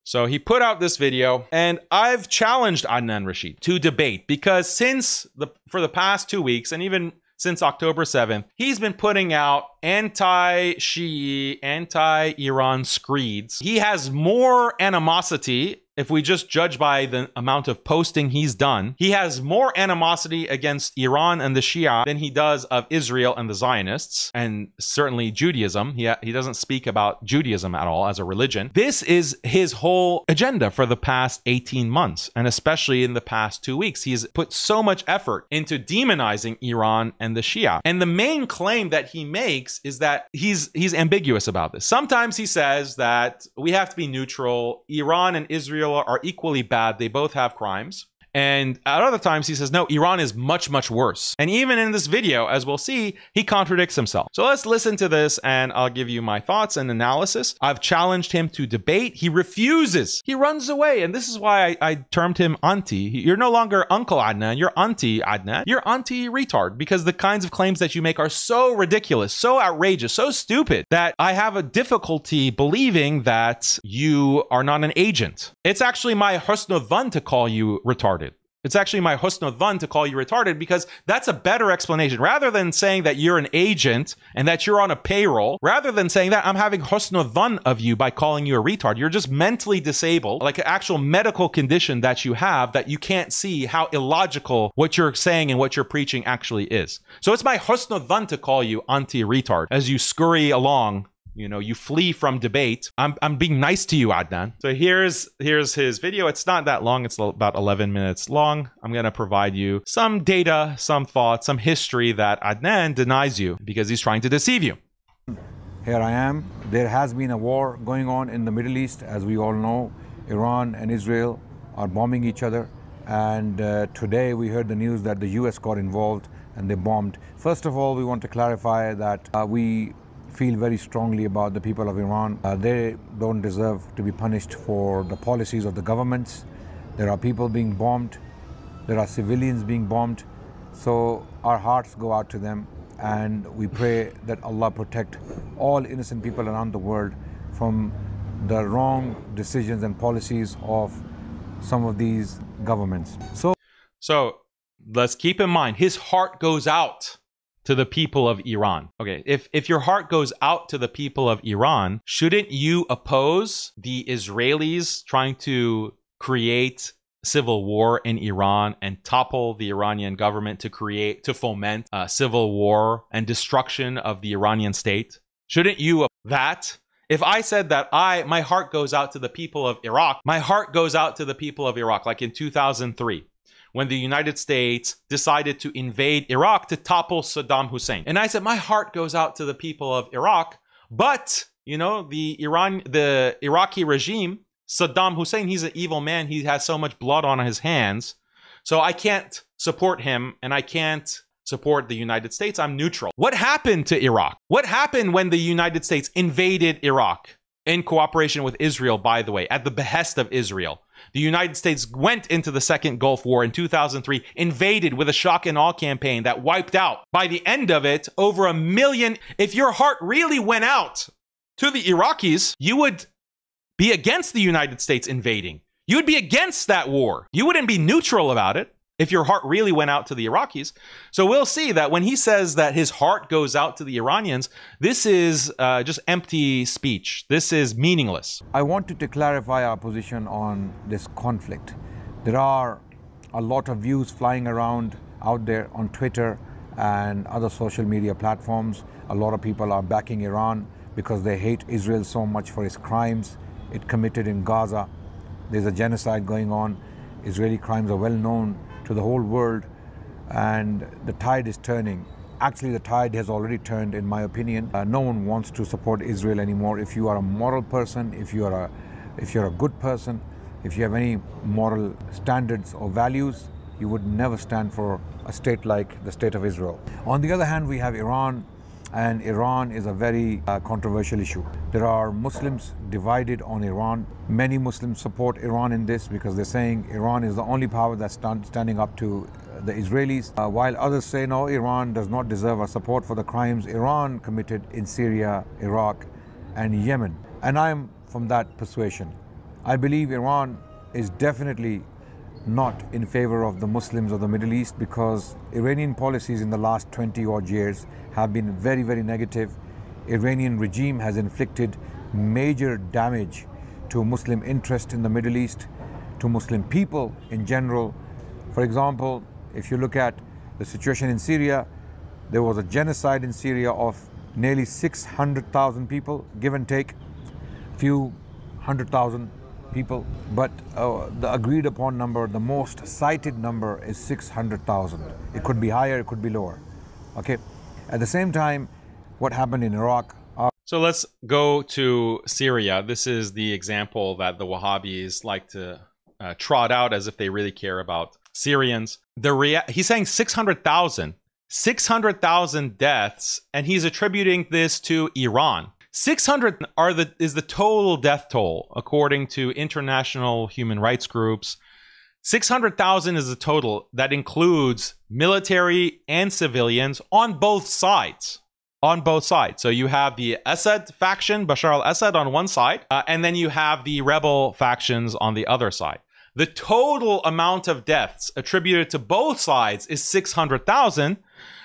So he put out this video, and I've challenged Adnan Rashid to debate because for the past 2 weeks, and even since October 7th, he's been putting out anti-Shi'i, anti-Iran screeds. He has more animosity, if we just judge by the amount of posting he's done. He has more animosity against Iran and the Shia than he does of Israel and the Zionists, and certainly Judaism. He doesn't speak about Judaism at all as a religion. This is his whole agenda for the past 18 months, and especially in the past 2 weeks. He's put so much effort into demonizing Iran and the Shia. And the main claim that he makes is that he's ambiguous about this. Sometimes he says that we have to be neutral. Iran and Israel are equally bad. They both have crimes. And at other times he says, no, Iran is much, much worse. And even in this video, as we'll see, he contradicts himself. So let's listen to this and I'll give you my thoughts and analysis. I've challenged him to debate. He refuses. He runs away. And this is why I termed him auntie. You're no longer Uncle Adnan. You're Auntie Adnan. You're auntie retard, because the kinds of claims that you make are so ridiculous, so outrageous, so stupid that I have a difficulty believing that you are not an agent. It's actually my husn al-dhan to call you retarded. It's actually my husn al-dhan to call you retarded, because that's a better explanation. Rather than saying that you're an agent and that you're on a payroll, rather than saying that, I'm having husn al-dhan of you by calling you a retard. You're just mentally disabled, like an actual medical condition that you have, that you can't see how illogical what you're saying and what you're preaching actually is. So it's my husn al-dhan to call you auntie retard as you scurry along. You know, you flee from debate. I'm being nice to you, Adnan. So here's his video. It's not that long. It's about 11 minutes long. I'm going to provide you some data, some thoughts, some history that Adnan denies you because he's trying to deceive you. Here I am. There has been a war going on in the Middle East. As we all know, Iran and Israel are bombing each other. And today we heard the news that the US got involved and they bombed. First of all, we want to clarify that we feel very strongly about the people of Iran. They don't deserve to be punished for the policies of the governments. There are people being bombed. There are civilians being bombed. So our hearts go out to them, and we pray that Allah protect all innocent people around the world from the wrong decisions and policies of some of these governments. So let's keep in mind, his heart goes out to the people of Iran. Okay, if your heart goes out to the people of Iran, shouldn't you oppose the Israelis trying to create civil war in Iran and topple the Iranian government to foment civil war and destruction of the Iranian state? Shouldn't you that? If I said that my heart goes out to the people of Iraq, my heart goes out to the people of Iraq, like in 2003. When the United States decided to invade Iraq to topple Saddam Hussein. And I said, my heart goes out to the people of Iraq, but, you know, the Iraqi regime, Saddam Hussein, he's an evil man. He has so much blood on his hands. So I can't support him, and I can't support the United States. I'm neutral. What happened to Iraq? What happened when the United States invaded Iraq? In cooperation with Israel, by the way, at the behest of Israel. The United States went into the Second Gulf War in 2003, invaded with a shock and awe campaign that wiped out, by the end of it, over 1 million. If your heart really went out to the Iraqis, you would be against the United States invading. You would be against that war. You wouldn't be neutral about it if your heart really went out to the Iraqis. So we'll see that when he says that his heart goes out to the Iranians, this is just empty speech. This is meaningless. I wanted to clarify our position on this conflict. There are a lot of views flying around out there on Twitter and other social media platforms. A lot of people are backing Iran because they hate Israel so much for its crimes it committed in Gaza. There's a genocide going on. Israeli crimes are well known to the whole world, and the tide is turning. Actually, the tide has already turned, in my opinion. No one wants to support Israel anymore. If you are a moral person, if you're a good person, if you have any moral standards or values, you would never stand for a state like the state of Israel. On the other hand, we have Iran, and Iran is a very controversial issue. There are Muslims divided on Iran. Many Muslims support Iran in this because they're saying Iran is the only power that's standing up to the Israelis, while others say no, Iran does not deserve our support for the crimes Iran committed in Syria, Iraq, and Yemen. And I'm from that persuasion. I believe Iran is definitely not in favor of the Muslims of the Middle East, because Iranian policies in the last 20 odd years have been very, very negative. Iranian regime has inflicted major damage to Muslim interest in the Middle East, to Muslim people in general. For example, if you look at the situation in Syria, there was a genocide in Syria of nearly 600,000 people, give and take, few 100,000 people. But the agreed upon number, the most cited number is 600,000. It could be higher, it could be lower. Okay. At the same time, what happened in Iraq? So let's go to Syria. This is the example that the Wahhabis like to trot out as if they really care about Syrians. He's saying 600,000. 600,000 deaths, and he's attributing this to Iran. 600 is the total death toll, according to international human rights groups. 600,000 is the total that includes military and civilians on both sides. On both sides. So you have the Assad faction, Bashar al-Assad on one side, and then you have the rebel factions on the other side. The total amount of deaths attributed to both sides is 600,000,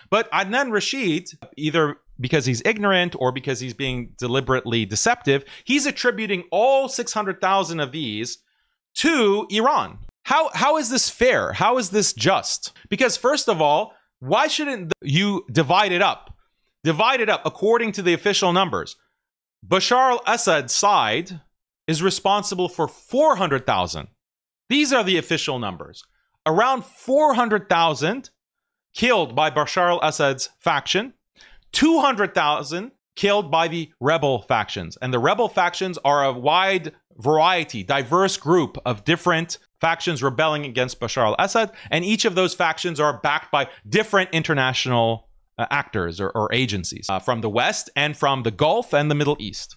but Adnan Rashid, either because he's ignorant or because he's being deliberately deceptive, he's attributing all 600,000 of these to Iran. How is this fair? How is this just? Because first of all, why shouldn't you divide it up? Divide it up according to the official numbers. Bashar al-Assad's side is responsible for 400,000. These are the official numbers. Around 400,000 killed by Bashar al-Assad's faction, 200,000 killed by the rebel factions. And the rebel factions are a wide variety, diverse group of different factions rebelling against Bashar al-Assad. And each of those factions are backed by different international actors or agencies from the West and from the Gulf and the Middle East.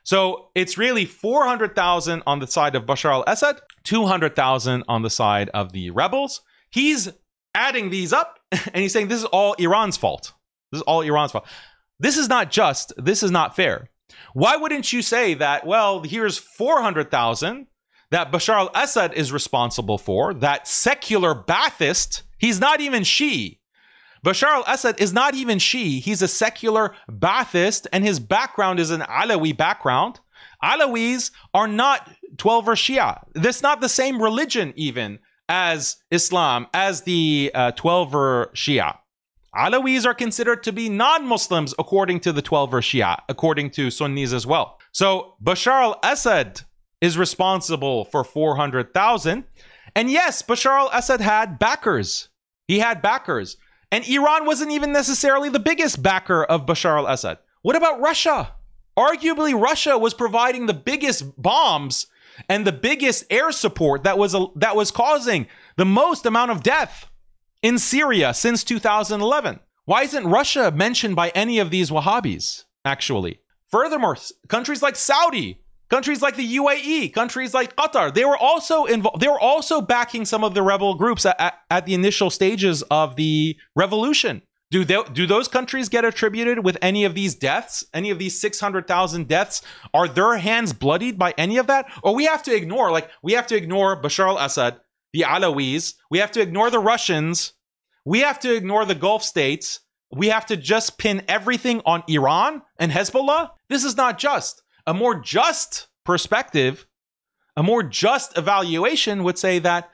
So it's really 400,000 on the side of Bashar al-Assad, 200,000 on the side of the rebels. He's adding these up and he's saying this is all Iran's fault. This is all Iran's fault. This is not just. This is not fair. Why wouldn't you say that, well, here's 400,000 that Bashar al-Assad is responsible for, that secular Ba'athist, he's not even Shi'i. Bashar al-Assad is not even Shi'i. He's a secular Ba'athist, and his background is an Alawi background. Alawis are not 12er Shia. That's not the same religion even as Islam, as the 12er Shia. Alawis are considered to be non-Muslims according to the 12er Shia, according to Sunnis as well. So Bashar al-Assad is responsible for 400,000. And yes, Bashar al-Assad had backers. He had backers. And Iran wasn't even necessarily the biggest backer of Bashar al-Assad. What about Russia? Arguably, Russia was providing the biggest bombs and the biggest air support that was causing the most amount of death in Syria since 2011. Why isn't Russia mentioned by any of these Wahhabis, actually? Furthermore, countries like Saudi, countries like the UAE, countries like Qatar, they were also involved. They were also backing some of the rebel groups at the initial stages of the revolution. Do those countries get attributed with any of these deaths? Any of these 600,000 deaths? Are their hands bloodied by any of that? Or we have to ignore, we have to ignore Bashar al-Assad, the Alawis. We have to ignore the Russians. We have to ignore the Gulf states. We have to just pin everything on Iran and Hezbollah. This is not just. A more just perspective, a more just evaluation would say that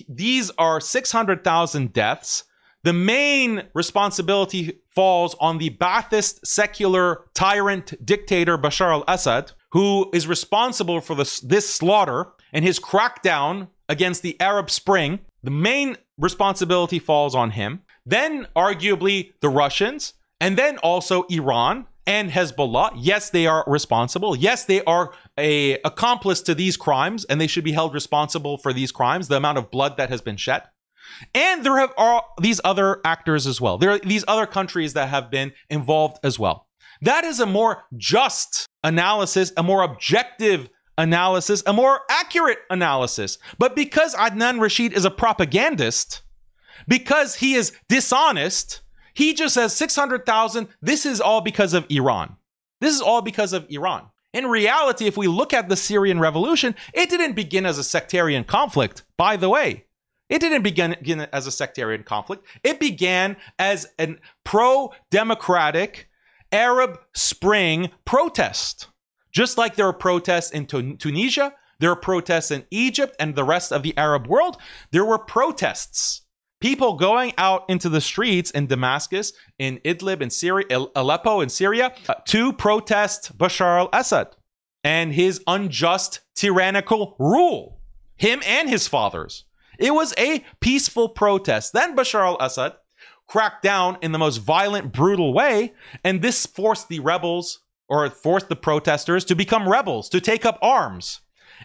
these are 600,000 deaths. The main responsibility falls on the Ba'athist secular tyrant dictator Bashar al-Assad, who is responsible for this slaughter and his crackdown against the Arab Spring. The main responsibility falls on him. Then arguably the Russians, and then also Iran and Hezbollah. Yes, they are responsible. Yes, they are an accomplice to these crimes, and they should be held responsible for these crimes, the amount of blood that has been shed. And there are these other actors as well. There are these other countries that have been involved as well. That is a more just analysis, a more objective analysis, a more accurate analysis. But because Adnan Rashid is a propagandist, because he is dishonest, he just says 600,000, this is all because of Iran. This is all because of Iran. In reality, if we look at the Syrian revolution, it didn't begin as a sectarian conflict, by the way. It didn't begin as a sectarian conflict. It began as a pro-democratic Arab Spring protest. Just like there are protests in Tunisia, there are protests in Egypt and the rest of the Arab world, there were protests. People going out into the streets in Damascus, in Idlib, in Syria, Aleppo, in Syria, to protest Bashar al-Assad and his unjust, tyrannical rule. Him and his fathers. It was a peaceful protest. Then Bashar al-Assad cracked down in the most violent, brutal way, and this forced the rebels, or forced the protesters to become rebels, to take up arms.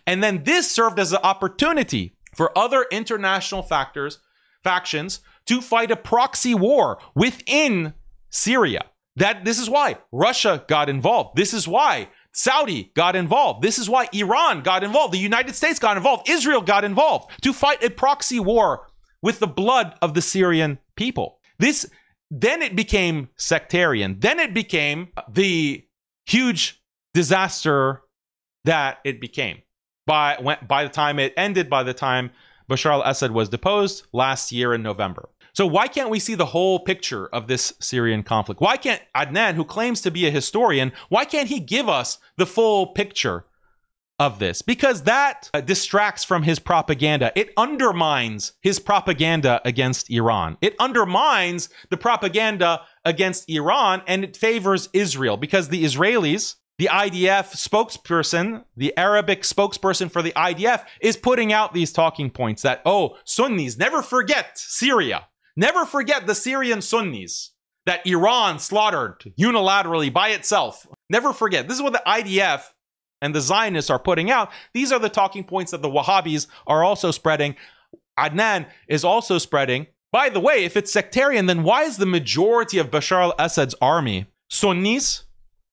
And then this served as an opportunity for other international factions to fight a proxy war within Syria. This is why Russia got involved. This is why Saudi got involved. This is why Iran got involved. The United States got involved. Israel got involved to fight a proxy war with the blood of the Syrian people. Then it became sectarian. Then it became the huge disaster that it became. By the time it ended, by the time Bashar al-Assad was deposed last year in November. So why can't we see the whole picture of this Syrian conflict? Why can't Adnan, who claims to be a historian, why can't he give us the full picture of this? Because that distracts from his propaganda. It undermines his propaganda against Iran. It undermines the propaganda against Iran, and it favors Israel because the Israelis, the IDF spokesperson, the Arabic spokesperson for the IDF, is putting out these talking points that, oh, Sunnis, never forget Syria. Never forget the Syrian Sunnis that Iran slaughtered unilaterally by itself. Never forget. This is what the IDF and the Zionists are putting out. These are the talking points that the Wahhabis are also spreading. Adnan is also spreading. By the way, if it's sectarian, then why is the majority of Bashar al-Assad's army Sunnis?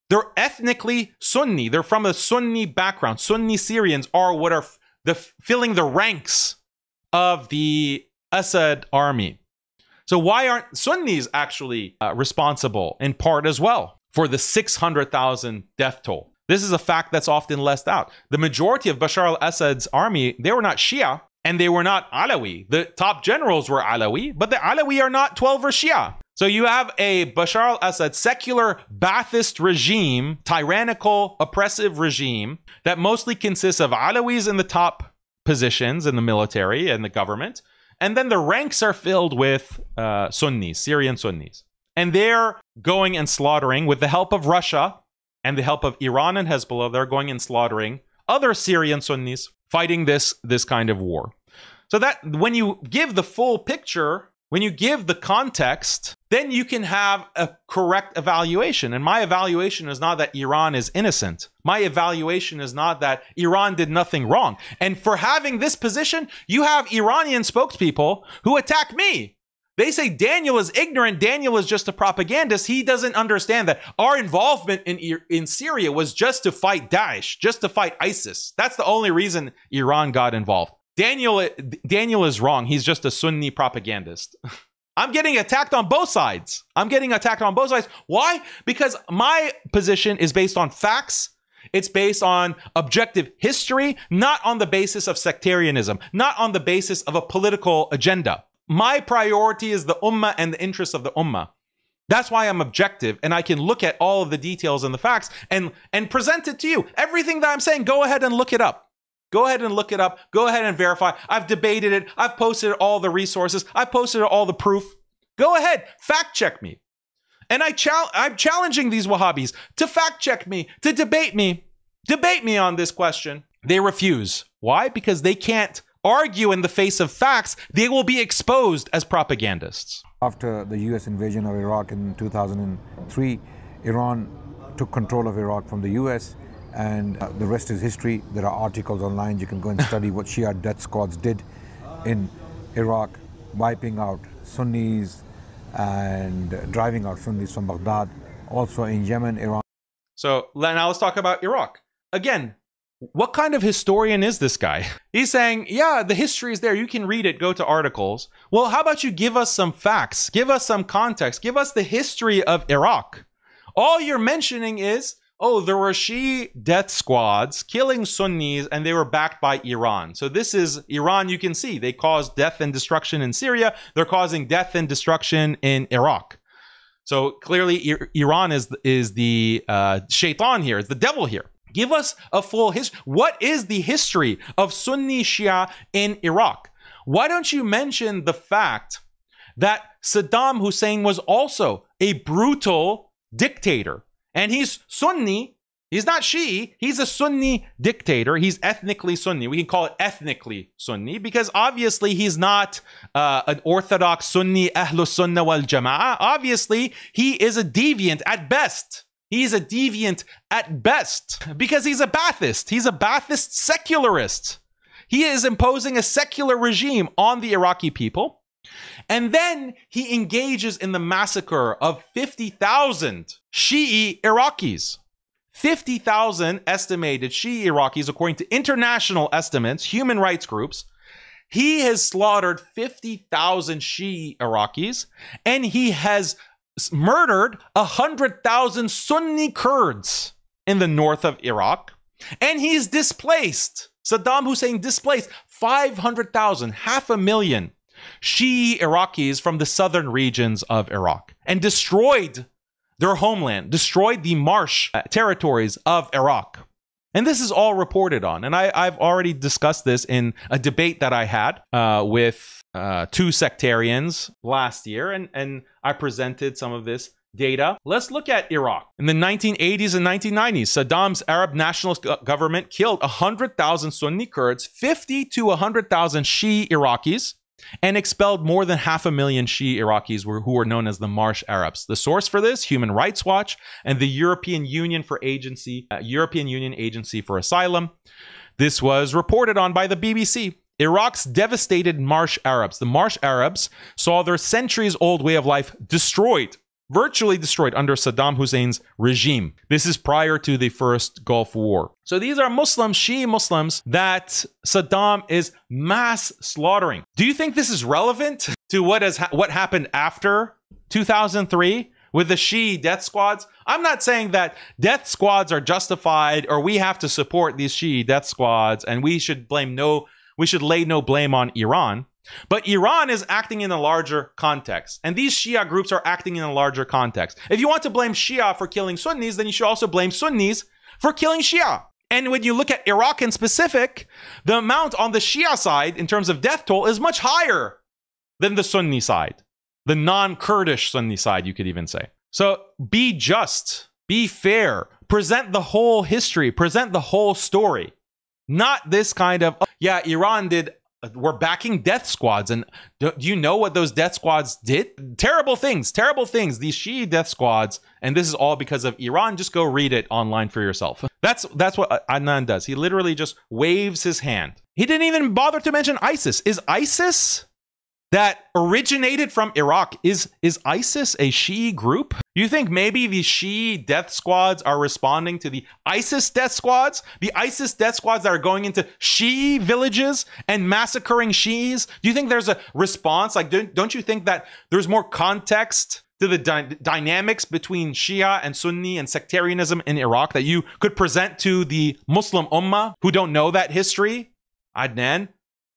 They're ethnically Sunni. They're from a Sunni background. Sunni Syrians are what are filling the ranks of the Assad army. So why aren't Sunnis actually responsible in part as well for the 600,000 death toll? This is a fact that's often left out. The majority of Bashar al-Assad's army, they were not Shia and they were not Alawi. The top generals were Alawi, but the Alawi are not 12 or Shia. So you have a Bashar al-Assad secular Ba'athist regime, tyrannical, oppressive regime that mostly consists of Alawis in the top positions in the military and the government. And then the ranks are filled with Sunnis, Syrian Sunnis. And they're going and slaughtering, with the help of Russia and the help of Iran and Hezbollah, they're going and slaughtering other Syrian Sunnis fighting this kind of war. So that when you give the full picture, when you give the context, then you can have a correct evaluation. And my evaluation is not that Iran is innocent. My evaluation is not that Iran did nothing wrong. And for having this position, you have Iranian spokespeople who attack me. They say Daniel is ignorant. Daniel is just a propagandist. He doesn't understand that our involvement in Syria was just to fight Daesh, just to fight ISIS. That's the only reason Iran got involved. Daniel is wrong. He's just a Sunni propagandist. I'm getting attacked on both sides. Why? Because my position is based on facts. It's based on objective history, not on the basis of sectarianism, not on the basis of a political agenda. My priority is the ummah and the interests of the ummah. That's why I'm objective, and I can look at all of the details and the facts and present it to you. Everything that I'm saying, go ahead and look it up. Go ahead and look it up. Go ahead and verify. I've debated it. I've posted all the resources. I've posted all the proof. Go ahead, fact check me. And I'm challenging these Wahhabis to fact check me, to debate me. Debate me on this question. They refuse. Why? Because they can't argue in the face of facts. They will be exposed as propagandists. After the US invasion of Iraq in 2003, Iran took control of Iraq from the US, and the rest is history. There are articles online. You can go and study what Shia death squads did in Iraq, wiping out Sunnis and driving out Sunnis from Baghdad. Also in Yemen, Iran. So now let's talk about Iraq. Again, what kind of historian is this guy? He's saying, yeah, the history is there. You can read it. Go to articles. Well, how about you give us some facts? Give us some context. Give us the history of Iraq. All you're mentioning is, oh, there were Shia death squads killing Sunnis and they were backed by Iran. So this is Iran, you can see. They caused death and destruction in Syria. They're causing death and destruction in Iraq. So clearly Iran is the shaitan here, is the devil here. Give us a full history. What is the history of Sunni Shia in Iraq? Why don't you mention the fact that Saddam Hussein was also a brutal dictator? And he's Sunni. He's not Shi'i. He's a Sunni dictator. He's ethnically Sunni. We can call it ethnically Sunni because obviously he's not an orthodox Sunni Ahlus Sunnah wal Jama'ah. Obviously, he is a deviant at best. He's a deviant at best because he's a Ba'athist. He's a Ba'athist secularist. He is imposing a secular regime on the Iraqi people. And then he engages in the massacre of 50,000 Shi'i Iraqis. 50,000 estimated Shi'i Iraqis, according to international estimates, human rights groups. He has slaughtered 50,000 Shi'i Iraqis, and he has murdered 100,000 Sunni Kurds in the north of Iraq. And he's displaced, Saddam Hussein displaced 500,000, 500,000 Shi'i Iraqis from the southern regions of Iraq and destroyed their homeland, destroyed the marsh territories of Iraq. And this is all reported on. And I've already discussed this in a debate that I had with two sectarians last year. And I presented some of this data. Let's look at Iraq. In the 1980s and 1990s, Saddam's Arab nationalist government killed 100,000 Sunni Kurds, 50 to 100,000 Shi'i Iraqis, and expelled more than 500,000 Shi'i Iraqis who were known as the Marsh Arabs. The source for this, Human Rights Watch and the European Union Agency for Asylum. This was reported on by the BBC. Iraq's devastated Marsh Arabs. The Marsh Arabs saw their centuries-old way of life destroyed, virtually destroyed under Saddam Hussein's regime. This is prior to the first Gulf War. So these are Muslims, Shi'i Muslims, that Saddam is mass slaughtering. Do you think this is relevant to what happened after 2003 with the Shi'i death squads? I'm not saying that death squads are justified or we have to support these Shi'i death squads and we should lay no blame on Iran. But Iran is acting in a larger context, and these Shia groups are acting in a larger context. If you want to blame Shia for killing Sunnis, then you should also blame Sunnis for killing Shia. And when you look at Iraq in specific, the amount on the Shia side in terms of death toll is much higher than the Sunni side, the non-Kurdish Sunni side, you could even say. So be just, be fair, present the whole history, present the whole story, not this kind of, oh, yeah, Iran we're backing death squads. And do you know what those death squads did? Terrible things, these Shi'i death squads. And this is all because of Iran. Just go read it online for yourself. That's what Adnan does. He literally just waves his hand. He didn't even bother to mention ISIS. Is ISIS that originated from Iraq, is ISIS a Shi'i group? You think maybe the Shi'i death squads are responding to the ISIS death squads? The ISIS death squads that are going into Shi'i villages and massacring Shi'is? Do you think there's a response? Like, don't you think that there's more context to the dynamics between Shia and Sunni and sectarianism in Iraq that you could present to the Muslim Ummah who don't know that history? Adnan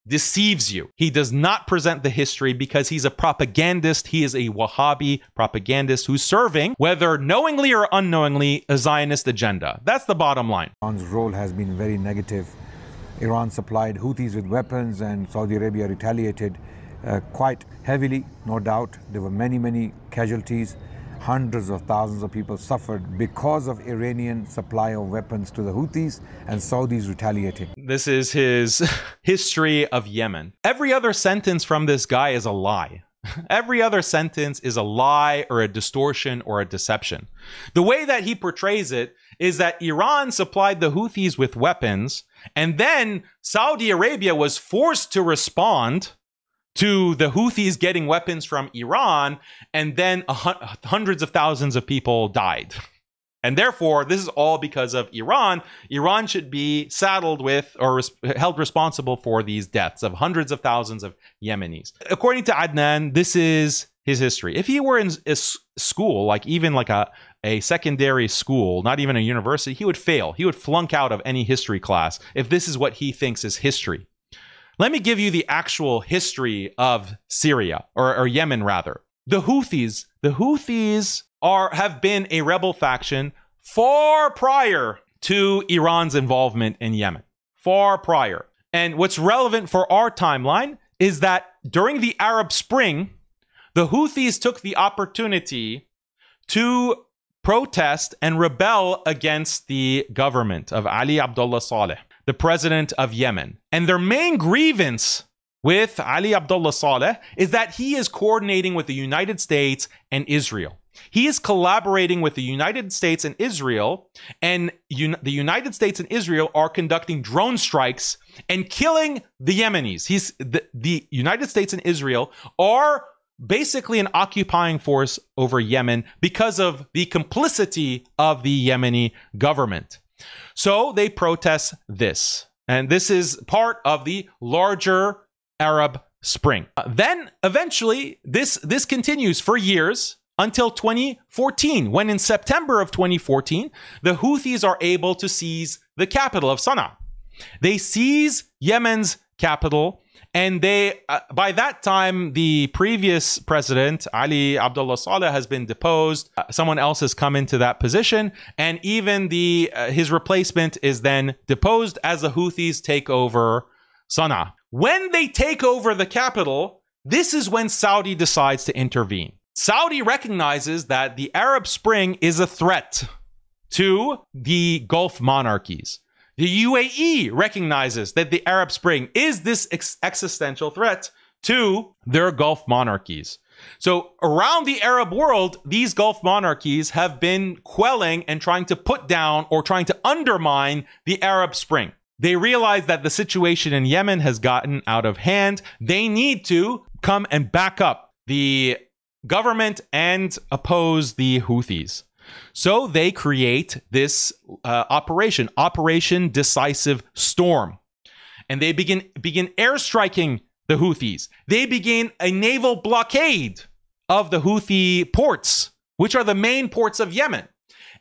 deceives you. He does not present the history because he's a propagandist. He is a Wahhabi propagandist who's serving, whether knowingly or unknowingly, a Zionist agenda. That's the bottom line. Iran's role has been very negative. Iran supplied Houthis with weapons and Saudi Arabia retaliated quite heavily, no doubt. There were many casualties. Hundreds of thousands of people suffered because of Iranian supply of weapons to the Houthis and Saudis retaliating. This is his history of Yemen. Every other sentence from this guy is a lie. Every other sentence is a lie or a distortion or a deception. The way that he portrays it is that Iran supplied the Houthis with weapons, and then Saudi Arabia was forced to respond to the Houthis getting weapons from Iran, and then hundreds of thousands of people died. And therefore, this is all because of Iran. Iran should be saddled with or held responsible for these deaths of hundreds of thousands of Yemenis. According to Adnan, this is his history. If he were in a school, like even like a a secondary school, not even a university, he would fail. He would flunk out of any history class if this is what he thinks is history. Let me give you the actual history of Syria, or Yemen rather. The Houthis have been a rebel faction far prior to Iran's involvement in Yemen. Far prior. And what's relevant for our timeline is that during the Arab Spring, the Houthis took the opportunity to protest and rebel against the government of Ali Abdullah Saleh, the president of Yemen. And their main grievance with Ali Abdullah Saleh is that he is coordinating with the United States and Israel. He is collaborating with the United States and Israel, and the United States and Israel are conducting drone strikes and killing the Yemenis. The United States and Israel are basically an occupying force over Yemen because of the complicity of the Yemeni government. So they protest this, and this is part of the larger Arab Spring. Then eventually this continues for years until 2014, when in September of 2014, the Houthis are able to seize the capital of Sana'a. They seize Yemen's capital, and they, by that time, the previous president, Ali Abdullah Saleh, has been deposed. Someone else has come into that position, and even his replacement is then deposed as the Houthis take over Sana'a. When they take over the capital, this is when Saudi decides to intervene. Saudi recognizes that the Arab Spring is a threat to the Gulf monarchies. The UAE recognizes that the Arab Spring is this existential threat to their Gulf monarchies. So around the Arab world, these Gulf monarchies have been quelling and trying to put down or trying to undermine the Arab Spring. They realize that the situation in Yemen has gotten out of hand. They need to come and back up the government and oppose the Houthis. So they create this Operation Decisive Storm. And they begin airstriking the Houthis. They begin a naval blockade of the Houthi ports, which are the main ports of Yemen.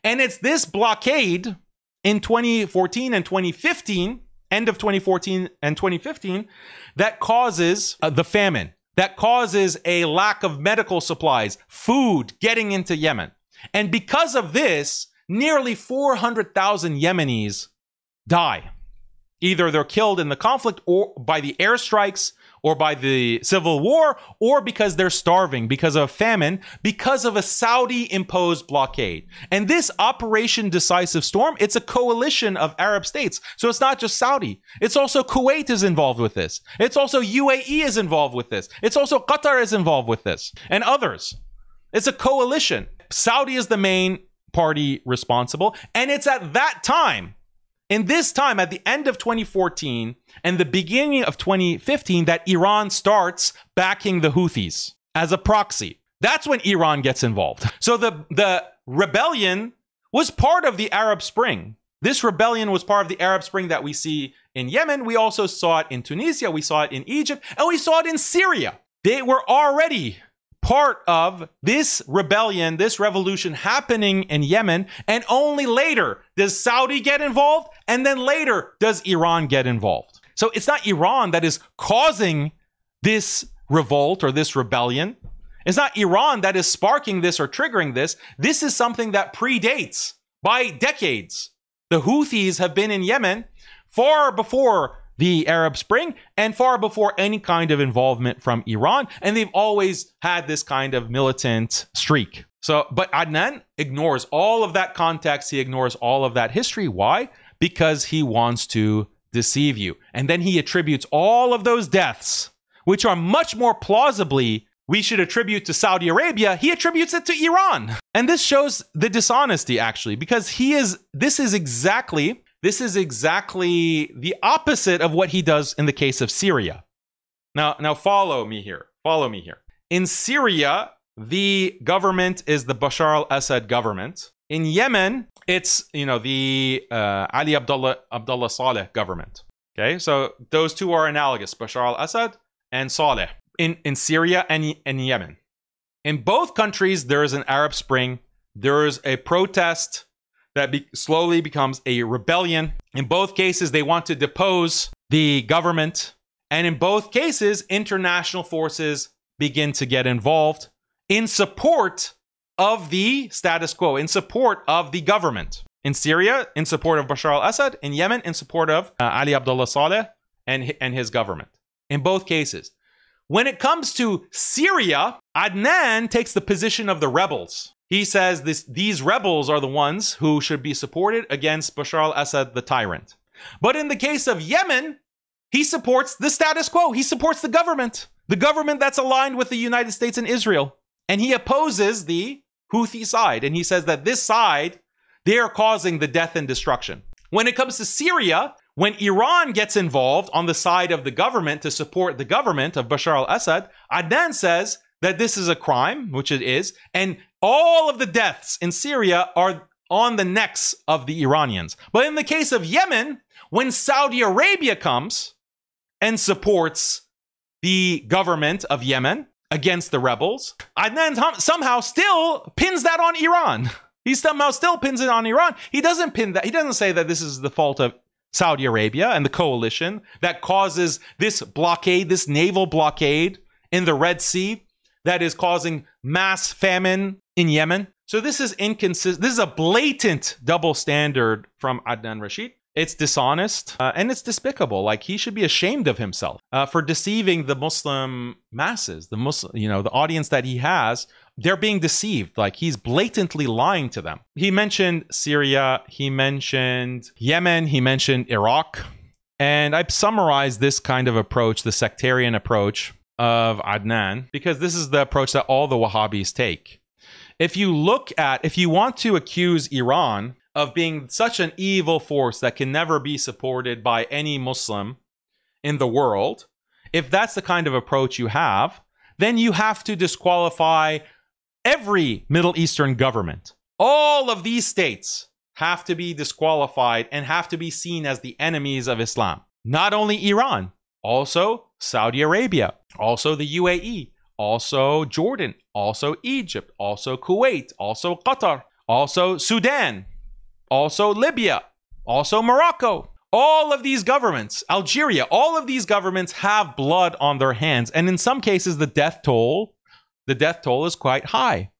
And it's this blockade in 2014 and 2015, end of 2014 and 2015, that causes the famine, that causes a lack of medical supplies, food getting into Yemen. And because of this, nearly 400,000 Yemenis die. Either they're killed in the conflict or by the airstrikes or by the civil war, or because they're starving because of famine, because of a Saudi-imposed blockade. And this Operation Decisive Storm, it's a coalition of Arab states. So it's not just Saudi. It's also Kuwait is involved with this. It's also UAE is involved with this. It's also Qatar is involved with this, and others. It's a coalition. Saudi is the main party responsible. And it's at that time, in this time, at the end of 2014 and the beginning of 2015, that Iran starts backing the Houthis as a proxy. That's when Iran gets involved. So the rebellion was part of the Arab Spring. This rebellion was part of the Arab Spring that we see in Yemen. We also saw it in Tunisia. We saw it in Egypt. And we saw it in Syria. They were already part of this rebellion, this revolution happening in Yemen, and only later does Saudi get involved, and then later does Iran get involved. So it's not Iran that is causing this revolt or this rebellion. It's not Iran that is sparking this or triggering this. This is something that predates by decades. The Houthis have been in Yemen far before the Arab Spring and far before any kind of involvement from Iran. And they've always had this kind of militant streak. So, but Adnan ignores all of that context. He ignores all of that history. Why? Because he wants to deceive you. And then he attributes all of those deaths, which are much more plausibly we should attribute to Saudi Arabia. He attributes it to Iran. And this shows the dishonesty, actually, because this is exactly the opposite of what he does in the case of Syria. Now follow me here. Follow me here. In Syria, the government is the Bashar al-Assad government. In Yemen, it's the Ali Abdullah Saleh government. Okay, so those two are analogous, Bashar al-Assad and Saleh in Syria and in Yemen. In both countries, there is an Arab Spring There is a protest that slowly becomes a rebellion. In both cases, they want to depose the government. And in both cases, international forces begin to get involved in support of the status quo, in support of the government. In Syria, in support of Bashar al-Assad. In Yemen, in support of Ali Abdullah Saleh and his government. In both cases. When it comes to Syria, Adnan takes the position of the rebels. He says these rebels are the ones who should be supported against Bashar al-Assad, the tyrant. But in the case of Yemen, he supports the status quo. He supports the government that's aligned with the United States and Israel. And he opposes the Houthi side. And he says that this side, they are causing the death and destruction. When it comes to Syria, when Iran gets involved on the side of the government to support the government of Bashar al-Assad, Adnan says that this is a crime, which it is, and all of the deaths in Syria are on the necks of the Iranians. But in the case of Yemen, when Saudi Arabia comes and supports the government of Yemen against the rebels, Adnan somehow still pins that on Iran. He somehow still pins it on Iran. He doesn't pin that. He doesn't say that this is the fault of Saudi Arabia and the coalition that causes this blockade, this naval blockade in the Red Sea that is causing mass famine in Yemen. So this is inconsistent. This is a blatant double standard from Adnan Rashid. It's dishonest and it's despicable. Like, he should be ashamed of himself for deceiving the Muslim masses, the audience that he has. They're being deceived. Like, he's blatantly lying to them. He mentioned Syria, he mentioned Yemen, he mentioned Iraq. And I've summarized this kind of approach, the sectarian approach of Adnan, because this is the approach that all the Wahhabis take. If you want to accuse Iran of being such an evil force that can never be supported by any Muslim in the world, if that's the kind of approach you have, then you have to disqualify every Middle Eastern government. All of these states have to be disqualified and have to be seen as the enemies of Islam. Not only Iran, also Saudi Arabia, also the UAE, also Jordan, also Egypt, also Kuwait, also Qatar, also Sudan, also Libya, also Morocco. All of these governments, Algeria, all of these governments have blood on their hands. And in some cases, the death toll is quite high.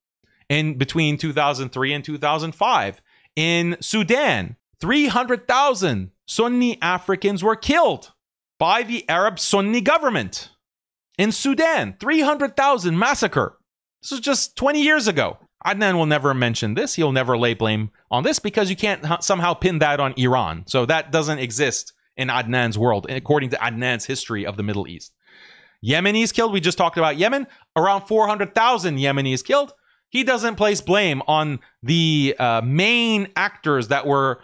In between 2003 and 2005, in Sudan, 300,000 Sunni Africans were killed by the Arab Sunni government. In Sudan, 300,000 massacre. This was just 20 years ago. Adnan will never mention this. He'll never lay blame on this because you can't somehow pin that on Iran. So that doesn't exist in Adnan's world, according to Adnan's history of the Middle East. Yemenis killed. We just talked about Yemen. Around 400,000 Yemenis killed. He doesn't place blame on the main actors that were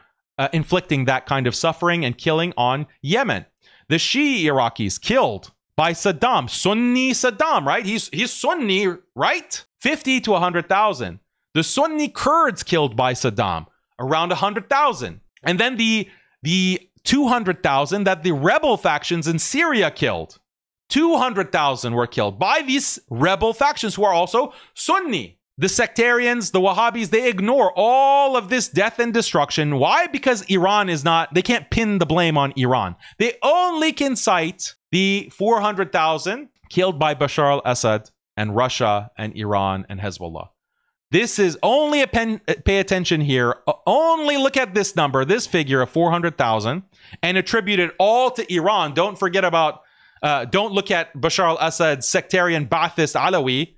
inflicting that kind of suffering and killing on Yemen. The Shia Iraqis killed by Saddam, Sunni Saddam, right? He's Sunni, right? 50 to 100,000. The Sunni Kurds killed by Saddam, around 100,000. And then the 200,000 that the rebel factions in Syria killed. 200,000 were killed by these rebel factions who are also Sunni. The sectarians, the Wahhabis, they ignore all of this death and destruction. Why? Because Iran is not, they can't pin the blame on Iran. They only can cite the 400,000 killed by Bashar al-Assad and Russia and Iran and Hezbollah. This is only pay attention here. Only look at this number, this figure of 400,000 and attribute it all to Iran. Don't forget about, don't look at Bashar al-Assad's sectarian Ba'athist Alawi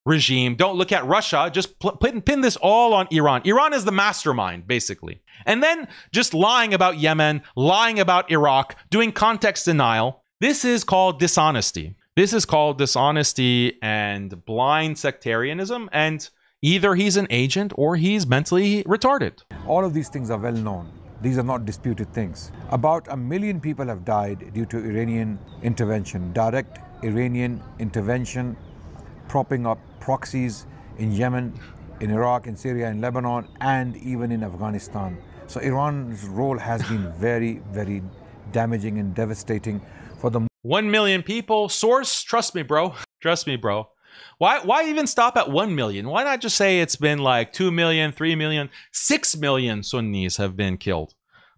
regime. Don't look at Russia. Just pin this all on Iran. Iran is the mastermind, basically. And then just lying about Yemen, lying about Iraq, doing context denial. This is called dishonesty. This is called dishonesty and blind sectarianism. And either he's an agent or he's mentally retarded. All of these things are well known. These are not disputed things. About 1 million people have died due to Iranian intervention, direct Iranian intervention, propping up proxies in Yemen, in Iraq, in Syria, in Lebanon, and even in Afghanistan. So Iran's role has been very, very damaging and devastating for the 1 million people. Source, trust me, bro. Trust me, bro. Why even stop at 1 million? Why not just say it's been like 2 million, 3 million, 6 million Sunnis have been killed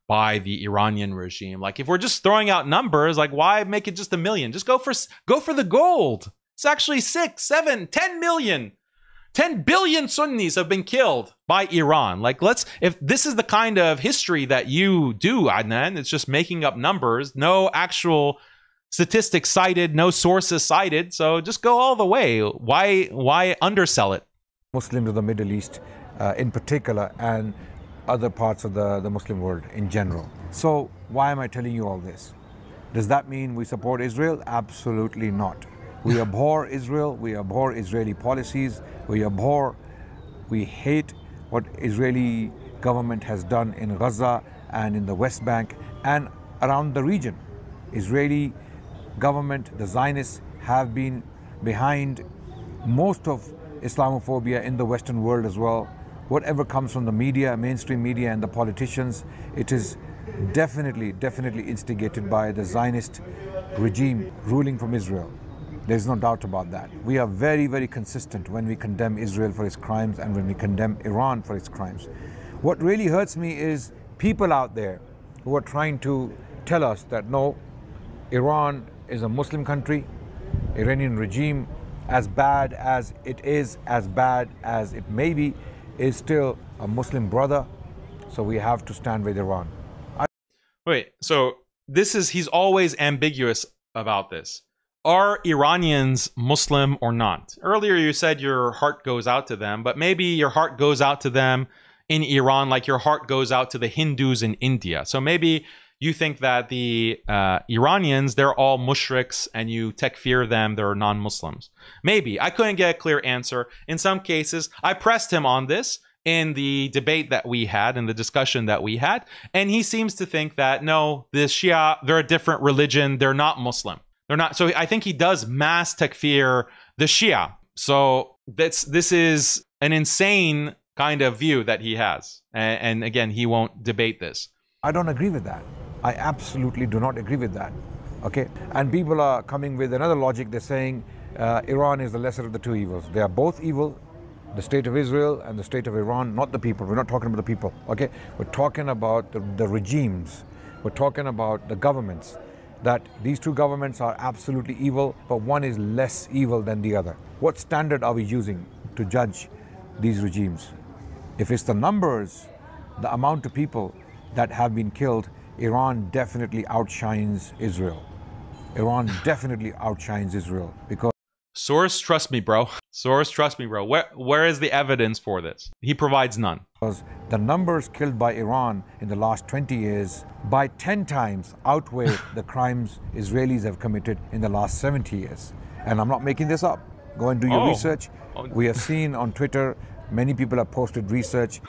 by the Iranian regime? Like, if we're just throwing out numbers, like, why make it just a million? Just go for the gold. It's actually 6, 7, 10 million. 10 billion Sunnis have been killed by Iran. Like, if this is the kind of history that you do, Adnan, it's just making up numbers, no actual statistics cited, no sources cited. So just go all the way. Why undersell it? Muslims of the Middle East in particular, and other parts of the Muslim world in general. So why am I telling you all this? Does that mean we support Israel? Absolutely not. We abhor Israel, we abhor Israeli policies, we hate what Israeli government has done in Gaza and in the West Bank and around the region. Israeli government, the Zionists, have been behind most of Islamophobia in the Western world as well. Whatever comes from the media, mainstream media and the politicians, it is definitely instigated by the Zionist regime ruling from Israel. There's no doubt about that. We are very consistent when we condemn Israel for its crimes and when we condemn Iran for its crimes. What really hurts me is people out there who are trying to tell us that no, Iran is a Muslim country, Iranian regime, as bad as it is, as bad as it may be, is still a Muslim brother, so we have to stand with Iran. Wait, so he's always ambiguous about this. Are Iranians Muslim or not? Earlier you said your heart goes out to them, but maybe your heart goes out to them in Iran like your heart goes out to the Hindus in India. So maybe you think that the Iranians, they're all mushriks and you takfir them, they're non-Muslims. Maybe. I couldn't get a clear answer. In some cases, I pressed him on this in the debate that we had, in the discussion that we had, and he seems to think that, no, the Shia, they're a different religion, they're not Muslim. They're not. So I think he does mass takfir the Shia. So this is an insane kind of view that he has. And again, he won't debate this. I don't agree with that. I absolutely do not agree with that. Okay? And people are coming with another logic. They're saying Iran is the lesser of the two evils. They are both evil, the state of Israel and the state of Iran, not the people. We're not talking about the people. Okay? We're talking about the regimes. We're talking about the governments. That these two governments are absolutely evil, but one is less evil than the other. What standard are we using to judge these regimes? If it's the numbers, the amount of people that have been killed, Iran definitely outshines Israel. Iran definitely outshines Israel because... Source, trust me, bro. Source, trust me, bro. Where is the evidence for this? He provides none. Because the numbers killed by Iran in the last 20 years by 10 times outweigh the crimes Israelis have committed in the last 70 years. And I'm not making this up. Go and do your research. We have seen on Twitter, many people have posted research.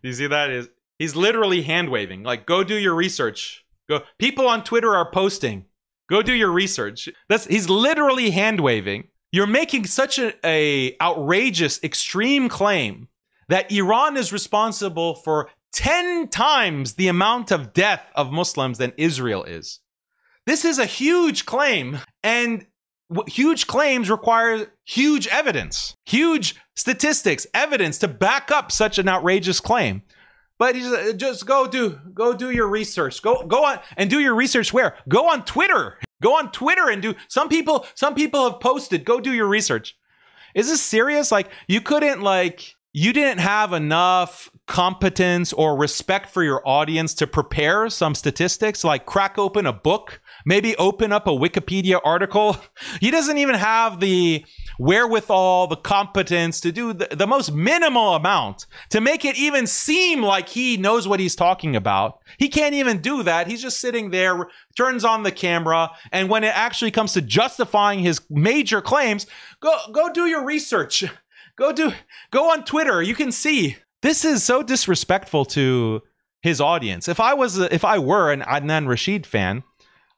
You see that? He's literally hand waving. Like, go do your research. Go. People on Twitter are posting. Go do your research. He's literally hand waving. You're making such a outrageous, extreme claim that Iran is responsible for 10 times the amount of death of Muslims than Israel is. This is a huge claim, and huge claims require huge evidence, huge statistics, evidence to back up such an outrageous claim. But just go do your research. Go on and do your research where? Go on Twitter. Go on Twitter and do. Some people have posted. Go do your research. Is this serious? Like, you didn't have enough competence or respect for your audience to prepare some statistics, like crack open a book, maybe open up a Wikipedia article. He doesn't even have the wherewithal, the competence to do the most minimal amount to make it even seem like he knows what he's talking about. He can't even do that. He's just sitting there, turns on the camera, and when it actually comes to justifying his major claims, go do your research. Go on Twitter. You can see. This is so disrespectful to his audience. If I were an Adnan Rashid fan,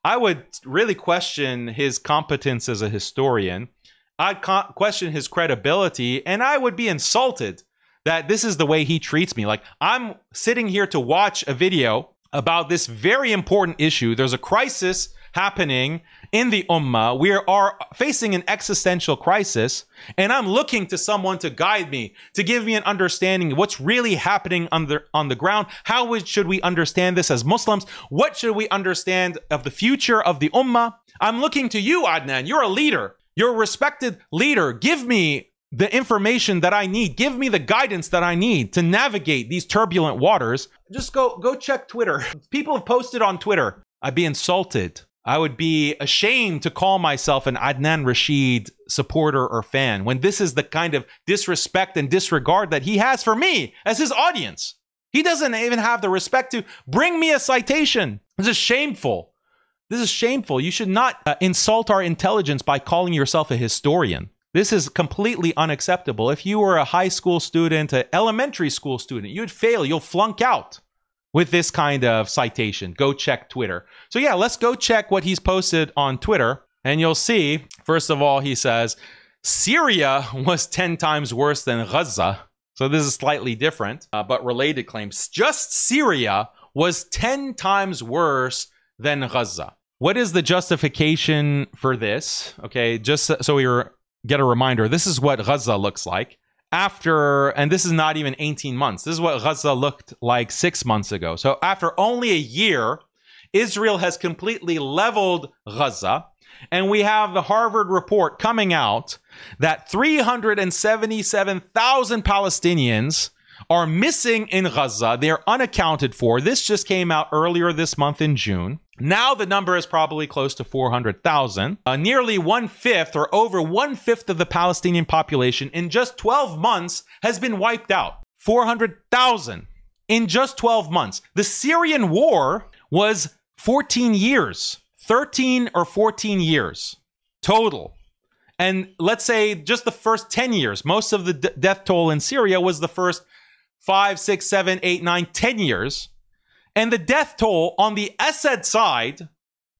I would really question his competence as a historian. I'd question his credibility, and I would be insulted that this is the way he treats me. Like, I'm sitting here to watch a video about this very important issue. There's a crisis happening in the Ummah. We are facing an existential crisis, and I'm looking to someone to guide me, to give me an understanding of what's really happening on the ground. How should we understand this as Muslims? What should we understand of the future of the Ummah? I'm looking to you, Adnan. You're a leader. You're a respected leader. Give me the information that I need. Give me the guidance that I need to navigate these turbulent waters. Just go check Twitter. People have posted on Twitter. I'd be insulted. I would be ashamed to call myself an Adnan Rashid supporter or fan when this is the kind of disrespect and disregard that he has for me as his audience. He doesn't even have the respect to bring me a citation. This is shameful. This is shameful. You should not insult our intelligence by calling yourself a historian. This is completely unacceptable. If you were a high school student, an elementary school student, you'd fail. You'll flunk out with this kind of citation. Go check Twitter. So yeah, let's go check what he's posted on Twitter. And you'll see, first of all, he says, Syria was 10 times worse than Gaza. So this is slightly different, but related claims. Just Syria was 10 times worse than Gaza. What is the justification for this? Okay, just so we get a reminder, this is what Gaza looks like after, and this is not even 18 months. This is what Gaza looked like 6 months ago. So after only a year, Israel has completely leveled Gaza. And we have the Harvard report coming out that 377,000 Palestinians are missing in Gaza. They're unaccounted for. This just came out earlier this month in June. Now the number is probably close to 400,000. Nearly 1/5 or over 1/5 of the Palestinian population in just 12 months has been wiped out. 400,000 in just 12 months. The Syrian war was 14 years, 13 or 14 years total. And let's say just the first 10 years, most of the death toll in Syria was the first 5, 6, 7, 8, 9, 10 years. And the death toll on the Assad side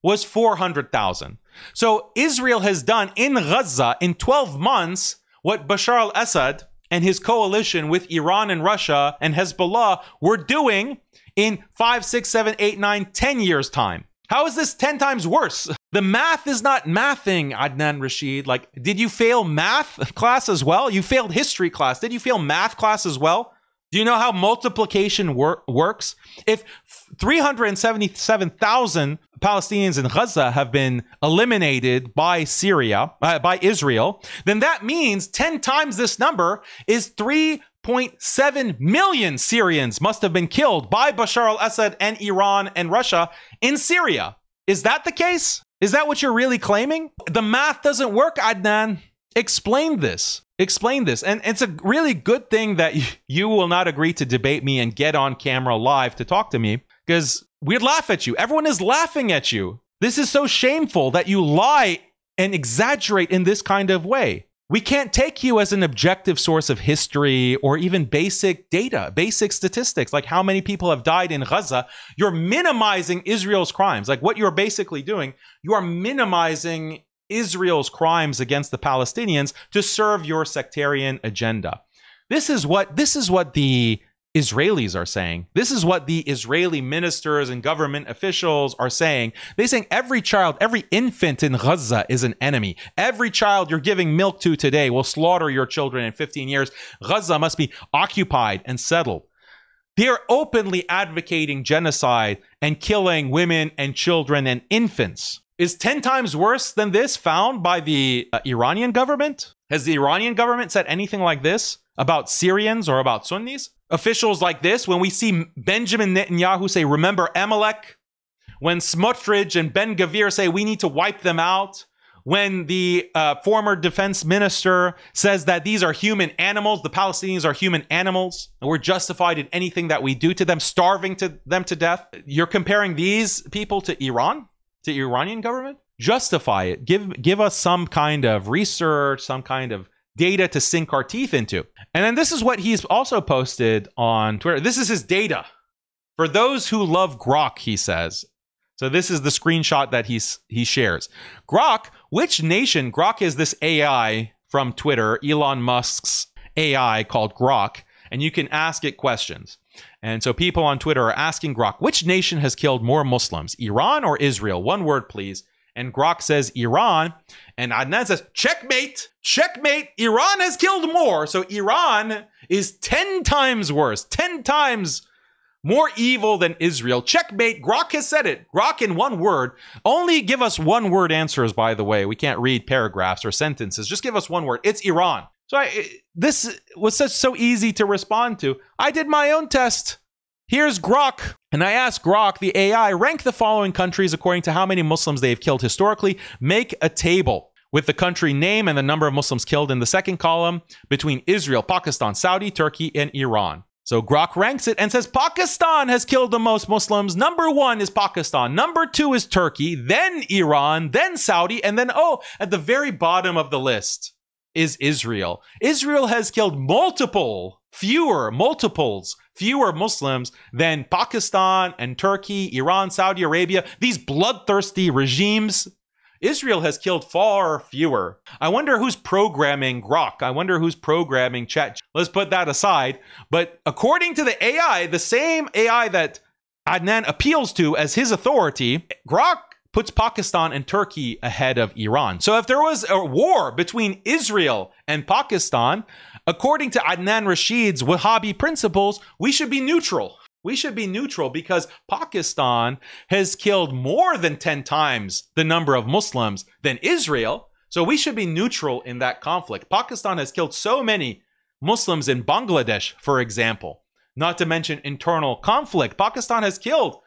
was 400,000. So Israel has done in Gaza in 12 months what Bashar al-Assad and his coalition with Iran and Russia and Hezbollah were doing in 5, 6, 7, 8, 9, 10 years time. How is this 10 times worse? The math is not mathing, Adnan Rashid. Like, did you fail math class as well? You failed history class. Did you fail math class as well? Do you know how multiplication works? If 377,000 Palestinians in Gaza have been eliminated by by Israel, then that means 10 times this number is 3.7 million Syrians must have been killed by Bashar al-Assad and Iran and Russia in Syria. Is that the case? Is that what you're really claiming? The math doesn't work, Adnan. Explain this. Explain this. And it's a really good thing that you will not agree to debate me and get on camera live to talk to me, because we'd laugh at you. Everyone is laughing at you. This is so shameful that you lie and exaggerate in this kind of way. We can't take you as an objective source of history or even basic data, basic statistics, like how many people have died in Gaza. You're minimizing Israel's crimes. Like what you're basically doing, you are minimizing Israel's crimes against the Palestinians to serve your sectarian agenda. This is what the Israelis are saying. This is what the Israeli ministers and government officials are saying. They're saying every child, every infant in Gaza is an enemy. Every child you're giving milk to today will slaughter your children in 15 years. Gaza must be occupied and settled. They're openly advocating genocide and killing women and children and infants. Is 10 times worse than this found by the Iranian government? Has the Iranian government said anything like this about Syrians or about Sunnis? Officials like this, when we see Benjamin Netanyahu say, remember Amalek, when Smotrich and Ben Gvir say we need to wipe them out, when the former defense minister says that these are human animals, the Palestinians are human animals, and we're justified in anything that we do to them, starving them to death. You're comparing these people to Iran? To the Iranian government? Justify it. Give us some kind of research, some kind of data to sink our teeth into. And then this is what he's also posted on Twitter. This is his data. For those who love Grok, he says. So this is the screenshot that he shares. Grok, which nation? Grok is this AI from Twitter, Elon Musk's AI called Grok, and you can ask it questions. And so people on Twitter are asking Grok, which nation has killed more Muslims, Iran or Israel? One word, please. And Grok says Iran. And Adnan says, checkmate, checkmate. Iran has killed more. So Iran is 10 times worse, 10 times more evil than Israel. Checkmate. Grok has said it. Grok in one word. Only give us one word answers, by the way. We can't read paragraphs or sentences. Just give us one word. It's Iran. So this was so easy to respond to. I did my own test. Here's Grok. And I asked Grok, the AI, rank the following countries according to how many Muslims they have killed historically. Make a table with the country name and the number of Muslims killed in the second column between Israel, Pakistan, Saudi, Turkey, and Iran. So Grok ranks it and says Pakistan has killed the most Muslims. Number 1 is Pakistan. Number 2 is Turkey, then Iran, then Saudi, and then, at the very bottom of the list is Israel. Israel has killed fewer Muslims than Pakistan and Turkey, Iran, Saudi Arabia, these bloodthirsty regimes. Israel has killed far fewer. I wonder who's programming Grok. I wonder who's programming Chat. Let's put that aside. But according to the AI, the same AI that Adnan appeals to as his authority, Grok puts Pakistan and Turkey ahead of Iran. So if there was a war between Israel and Pakistan, according to Adnan Rashid's Wahhabi principles, we should be neutral. We should be neutral because Pakistan has killed more than 10 times the number of Muslims than Israel. So we should be neutral in that conflict. Pakistan has killed so many Muslims in Bangladesh, for example, not to mention internal conflict. Pakistan has killed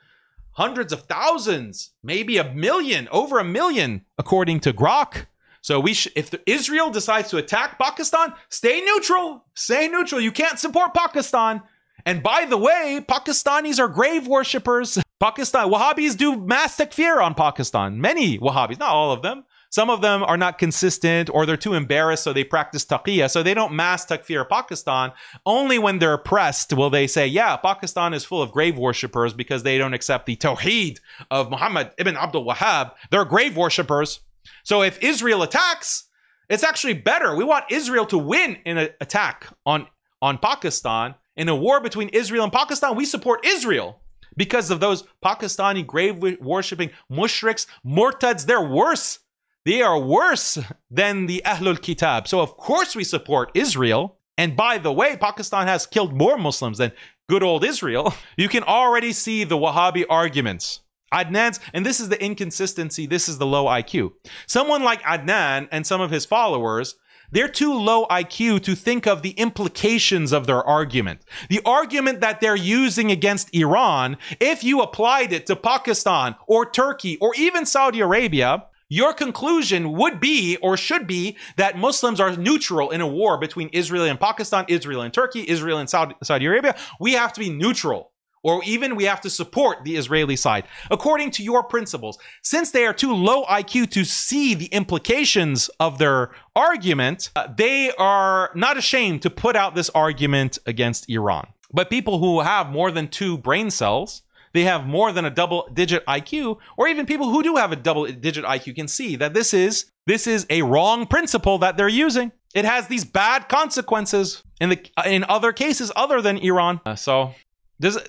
hundreds of thousands, maybe a million, over a million, according to Grok. So if Israel decides to attack Pakistan, stay neutral. Stay neutral. You can't support Pakistan. And by the way, Pakistanis are grave worshippers. Wahhabis do mass takfir on Pakistan. Many Wahhabis, not all of them. Some of them are not consistent or they're too embarrassed, so they practice taqiyya. So they don't mass takfir Pakistan. Only when they're oppressed will they say, yeah, Pakistan is full of grave worshippers because they don't accept the tawheed of Muhammad ibn Abdul Wahhab. They're grave worshippers. So if Israel attacks, it's actually better. We want Israel to win in an attack on Pakistan. In a war between Israel and Pakistan, we support Israel because of those Pakistani grave worshipping mushriks, murtads. They're worse. They are worse than the Ahlul Kitab. So of course we support Israel. And by the way, Pakistan has killed more Muslims than good old Israel. You can already see the Wahhabi arguments. Adnan's, and this is the inconsistency, this is the low IQ. Someone like Adnan and some of his followers, they're too low IQ to think of the implications of their argument. The argument that they're using against Iran, if you applied it to Pakistan or Turkey or even Saudi Arabia, your conclusion would be or should be that Muslims are neutral in a war between Israel and Pakistan, Israel and Turkey, Israel and Saudi Arabia. We have to be neutral. Or even we have to support the Israeli side, according to your principles. Since they are too low IQ to see the implications of their argument, they are not ashamed to put out this argument against Iran. But people who have more than 2 brain cells, they have more than a double-digit IQ, or even people who do have a double-digit IQ can see that this is a wrong principle that they're using. It has these bad consequences in other cases other than Iran.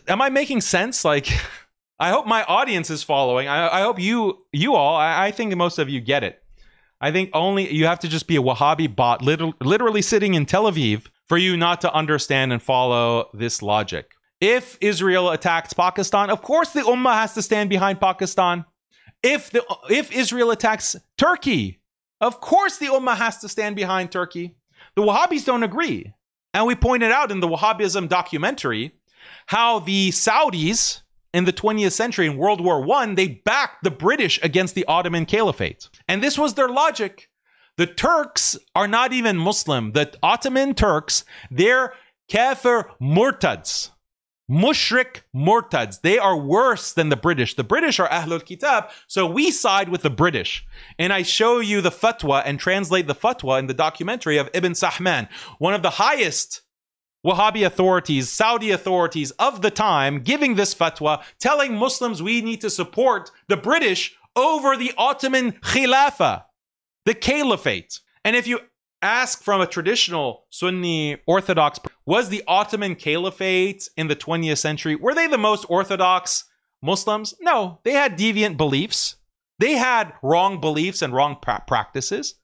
Am I making sense? Like, I hope my audience is following. I hope you all, I think most of you get it. I think only you have to just be a Wahhabi bot, literally sitting in Tel Aviv for you not to understand and follow this logic. If Israel attacks Pakistan, of course the Ummah has to stand behind Pakistan. If Israel attacks Turkey, of course the Ummah has to stand behind Turkey. The Wahhabis don't agree. And we pointed out in the Wahhabism documentary how the Saudis in the 20th century in World War I, they backed the British against the Ottoman Caliphate. And this was their logic. The Turks are not even Muslim. The Ottoman Turks, they're kafir murtads. Mushrik murtads. They are worse than the British. The British are Ahlul Kitab, so we side with the British. And I show you the fatwa and translate the fatwa in the documentary of Ibn Sahman, one of the highest Wahhabi authorities, Saudi authorities of the time, giving this fatwa, telling Muslims we need to support the British over the Ottoman Khilafah, the Caliphate. And if you Ask from a traditional Sunni Orthodox, was the Ottoman Caliphate in the 20th century, were they the most Orthodox Muslims? No, they had deviant beliefs. They had wrong beliefs and wrong practices.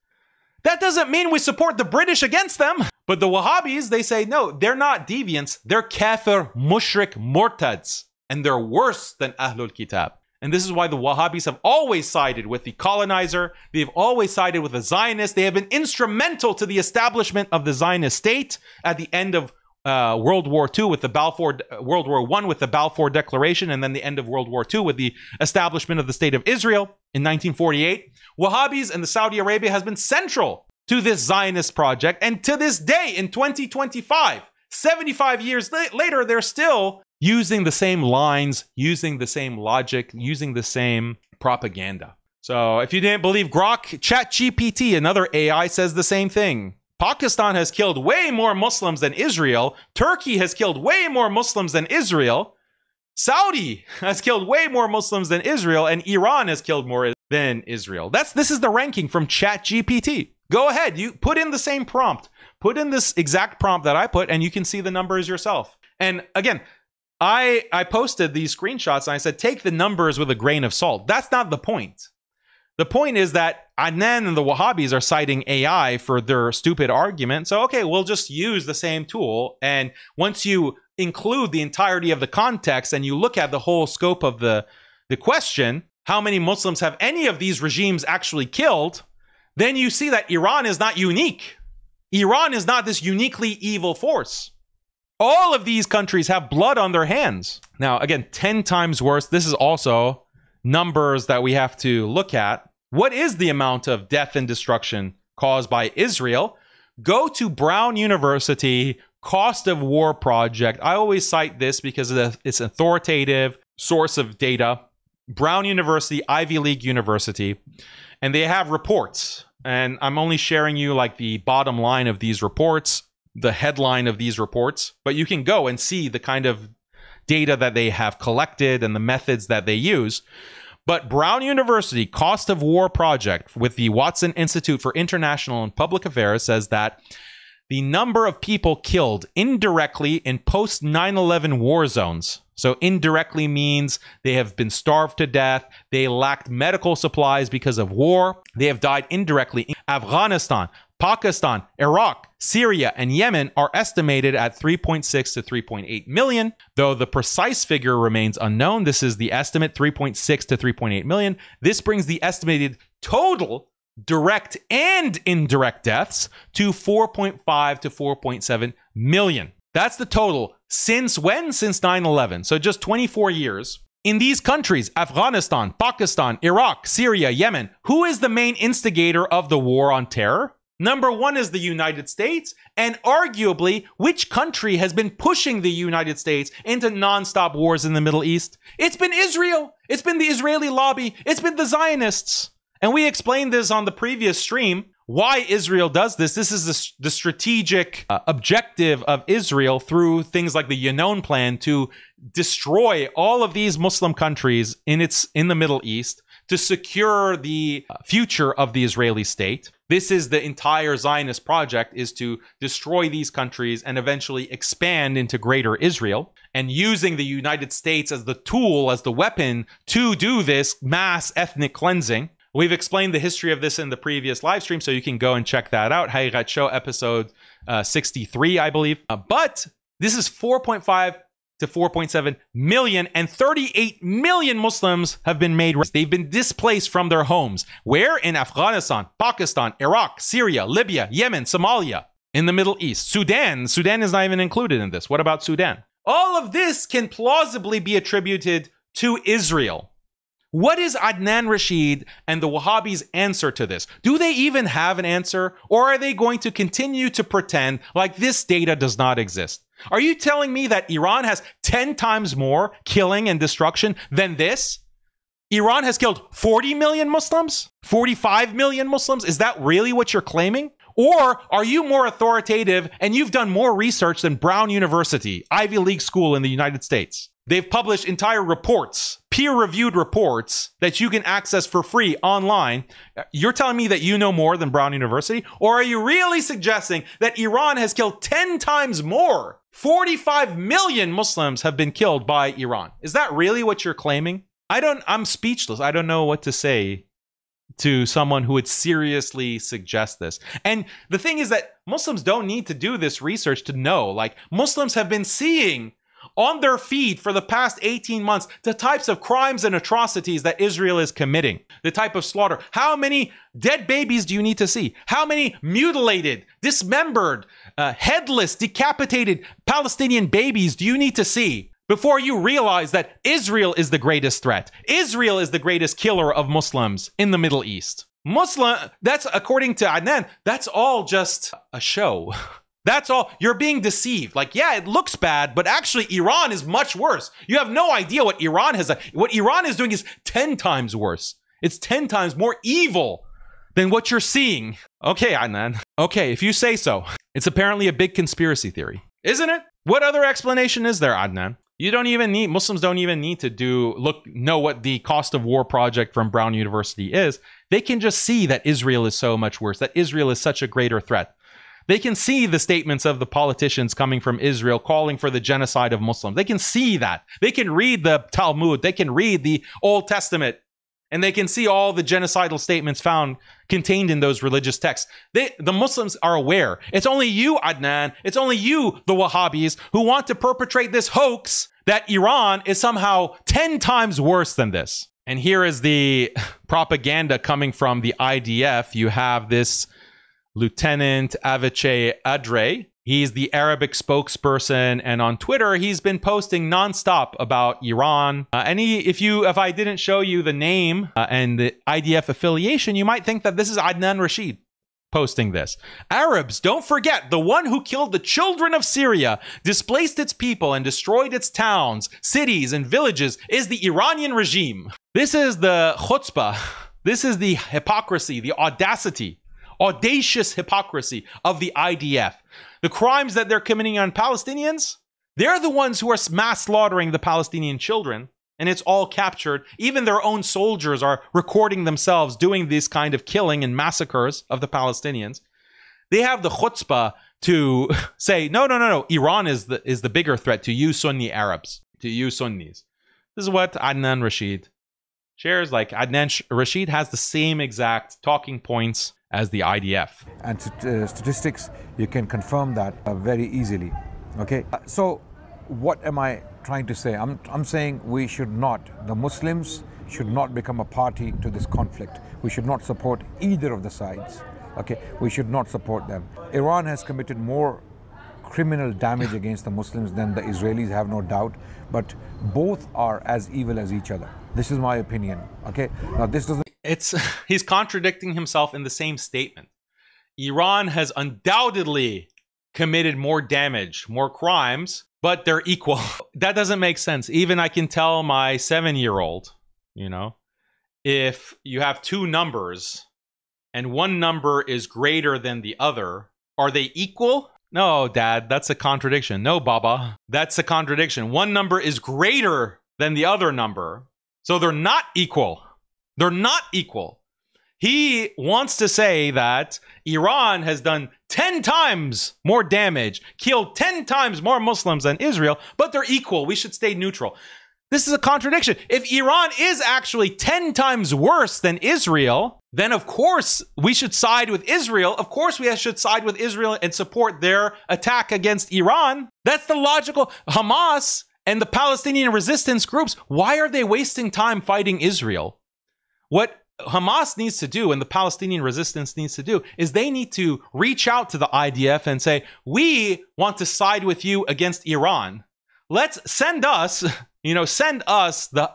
That doesn't mean we support the British against them. But the Wahhabis, they say, no, they're not deviants. They're kafir, mushrik, murtads. And they're worse than Ahlul Kitab. And this is why the Wahhabis have always sided with the colonizer. They've always sided with the Zionists. They have been instrumental to the establishment of the Zionist state at the end of World War II with the Balfour, World War I with the Balfour Declaration, and then the end of World War II with the establishment of the State of Israel in 1948. Wahhabis and the Saudi Arabia has been central to this Zionist project. And to this day, in 2025, 75 years later, they're still using the same lines, using the same logic, using the same propaganda. So if you didn't believe Grok, ChatGPT, another AI, says the same thing. Pakistan has killed way more Muslims than Israel. Turkey has killed way more Muslims than Israel. Saudi has killed way more Muslims than Israel. And Iran has killed more than Israel. This is the ranking from ChatGPT. Go ahead. You put in the same prompt. Put in this exact prompt that I put, and you can see the numbers yourself. And again, I posted these screenshots, and I said, take the numbers with a grain of salt. That's not the point. The point is that Adnan and the Wahhabis are citing AI for their stupid argument. So, okay, we'll just use the same tool. And once you include the entirety of the context and you look at the whole scope of the question, how many Muslims have any of these regimes actually killed, then you see that Iran is not unique. Iran is not this uniquely evil force. All of these countries have blood on their hands. Now, again, 10 times worse. This is also numbers that we have to look at. What is the amount of death and destruction caused by Israel? Go to Brown University Cost of War Project. I always cite this because it's an authoritative source of data. Brown University, Ivy League university, and they have reports. And I'm only sharing you like the bottom line of these reports, the headline of these reports, but you can go and see the kind of data that they have collected and the methods that they use. But Brown University Cost of War Project with the Watson Institute for International and Public Affairs says that the number of people killed indirectly in post 9/11 war zones. So indirectly means they have been starved to death. They lacked medical supplies because of war. They have died indirectly in Afghanistan, Pakistan, Iraq, Syria, and Yemen are estimated at 3.6 to 3.8 million, though the precise figure remains unknown. This is the estimate, 3.6 to 3.8 million. This brings the estimated total direct and indirect deaths to 4.5 to 4.7 million. That's the total. Since when? Since 9/11. So just 24 years. In these countries, Afghanistan, Pakistan, Iraq, Syria, Yemen, who is the main instigator of the war on terror? Number one is the United States, and arguably, which country has been pushing the United States into non-stop wars in the Middle East? It's been Israel. It's been the Israeli lobby. It's been the Zionists. And we explained this on the previous stream, why Israel does this. This is the strategic objective of Israel through things like the Yinon Plan to destroy all of these Muslim countries in the Middle East to secure the future of the Israeli state. This is the entire Zionist project, is to destroy these countries and eventually expand into greater Israel, and using the United States as the tool, as the weapon to do this mass ethnic cleansing. We've explained the history of this in the previous live stream, so you can go and check that out. Haqiqatjou episode 63, I believe. But this is 4.5 to 4.7 million, and 38 million Muslims have been made. They've been displaced from their homes. Where? In Afghanistan, Pakistan, Iraq, Syria, Libya, Yemen, Somalia, in the Middle East. Sudan is not even included in this. What about Sudan? All of this can plausibly be attributed to Israel. What is Adnan Rashid and the Wahhabis' answer to this? Do they even have an answer? Or are they going to continue to pretend like this data does not exist? Are you telling me that Iran has 10 times more killing and destruction than this? Iran has killed 40 million Muslims? 45 million Muslims? Is that really what you're claiming? Or are you more authoritative and you've done more research than Brown University, Ivy League school in the United States? They've published entire reports, peer-reviewed reports that you can access for free online. You're telling me that you know more than Brown University? Or are you really suggesting that Iran has killed 10 times more? 45 million Muslims have been killed by Iran. Is that really what you're claiming? I'm speechless. I don't know what to say to someone who would seriously suggest this. And the thing is that Muslims don't need to do this research to know. Like, Muslims have been seeing on their feed for the past 18 months the types of crimes and atrocities that Israel is committing, the type of slaughter. How many dead babies do you need to see? How many mutilated, dismembered, headless, decapitated Palestinian babies do you need to see before you realize that Israel is the greatest threat? Israel is the greatest killer of Muslims in the Middle East. That's, according to Adnan, that's all just a show. That's all. You're being deceived. Like, yeah, it looks bad, but actually Iran is much worse. You have no idea what Iran has. What Iran is doing is 10 times worse. It's 10 times more evil than what you're seeing. Okay, Adnan. Okay, if you say so. It's apparently a big conspiracy theory, isn't it? What other explanation is there, Adnan? Muslims don't even need to know what the cost of war project from Brown University is. They can just see that Israel is so much worse, that Israel is such a greater threat. They can see the statements of the politicians coming from Israel calling for the genocide of Muslims. They can see that. They can read the Talmud. They can read the Old Testament. And they can see all the genocidal statements contained in those religious texts. The Muslims are aware. It's only you, Adnan. It's only you, the Wahhabis, who want to perpetrate this hoax that Iran is somehow 10 times worse than this. And here is the propaganda coming from the IDF. You have this Lieutenant Avichai Adre. He's the Arabic spokesperson, and on Twitter, he's been posting nonstop about Iran. If I didn't show you the name and the IDF affiliation, you might think that this is Adnan Rashid posting this. Arabs, don't forget, the one who killed the children of Syria, displaced its people, and destroyed its towns, cities, and villages is the Iranian regime. This is the chutzpah. This is the hypocrisy, the audacious hypocrisy of the IDF. The crimes that they're committing on Palestinians, they're the ones who are mass slaughtering the Palestinian children, and it's all captured. Even their own soldiers are recording themselves doing this kind of killing and massacres of the Palestinians. They have the chutzpah to say, no, Iran is the bigger threat to you Sunni Arabs, to you Sunnis. This is what Adnan Rashid shares. Like, Adnan Rashid has the same exact talking points as the IDF. And statistics, you can confirm that very easily. Okay, so what am I trying to say? I'm saying the Muslims should not become a party to this conflict. We should not support either of the sides. Okay, we should not support them. Iran has committed more criminal damage against the Muslims than the Israelis, have no doubt, but both are as evil as each other. This is my opinion. Okay, now this doesn't. He's contradicting himself in the same statement. Iran has undoubtedly committed more damage, more crimes, but they're equal. That doesn't make sense. Even I can tell my 7-year-old, if you have two numbers and one number is greater than the other, are they equal? No, Dad, that's a contradiction. No, Baba, that's a contradiction. One number is greater than the other number, so they're not equal. They're not equal. He wants to say that Iran has done 10 times more damage, killed 10 times more Muslims than Israel, but they're equal. We should stay neutral. This is a contradiction. If Iran is actually 10 times worse than Israel, then of course we should side with Israel. Of course we should side with Israel and support their attack against Iran. That's the logical. Hamas and the Palestinian resistance groups, why are they wasting time fighting Israel? What Hamas needs to do and the Palestinian resistance needs to do is they need to reach out to the IDF and say, we want to side with you against Iran. Let's send us, the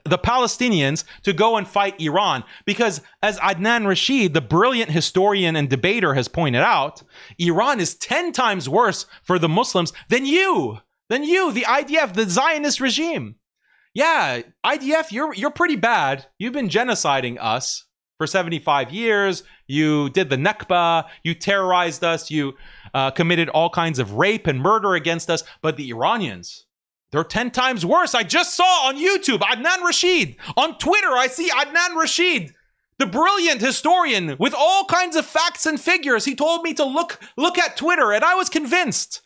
Palestinians to go and fight Iran. Because as Adnan Rashid, the brilliant historian and debater, has pointed out, Iran is 10 times worse for the Muslims than you, the IDF, the Zionist regime. Yeah, IDF, you're pretty bad. You've been genociding us for 75 years. You did the Nakba. You terrorized us. You committed all kinds of rape and murder against us. But the Iranians, They're 10 times worse. I just saw on YouTube, Adnan Rashid. On Twitter, I see Adnan Rashid, the brilliant historian with all kinds of facts and figures. He told me to look at Twitter, and I was convinced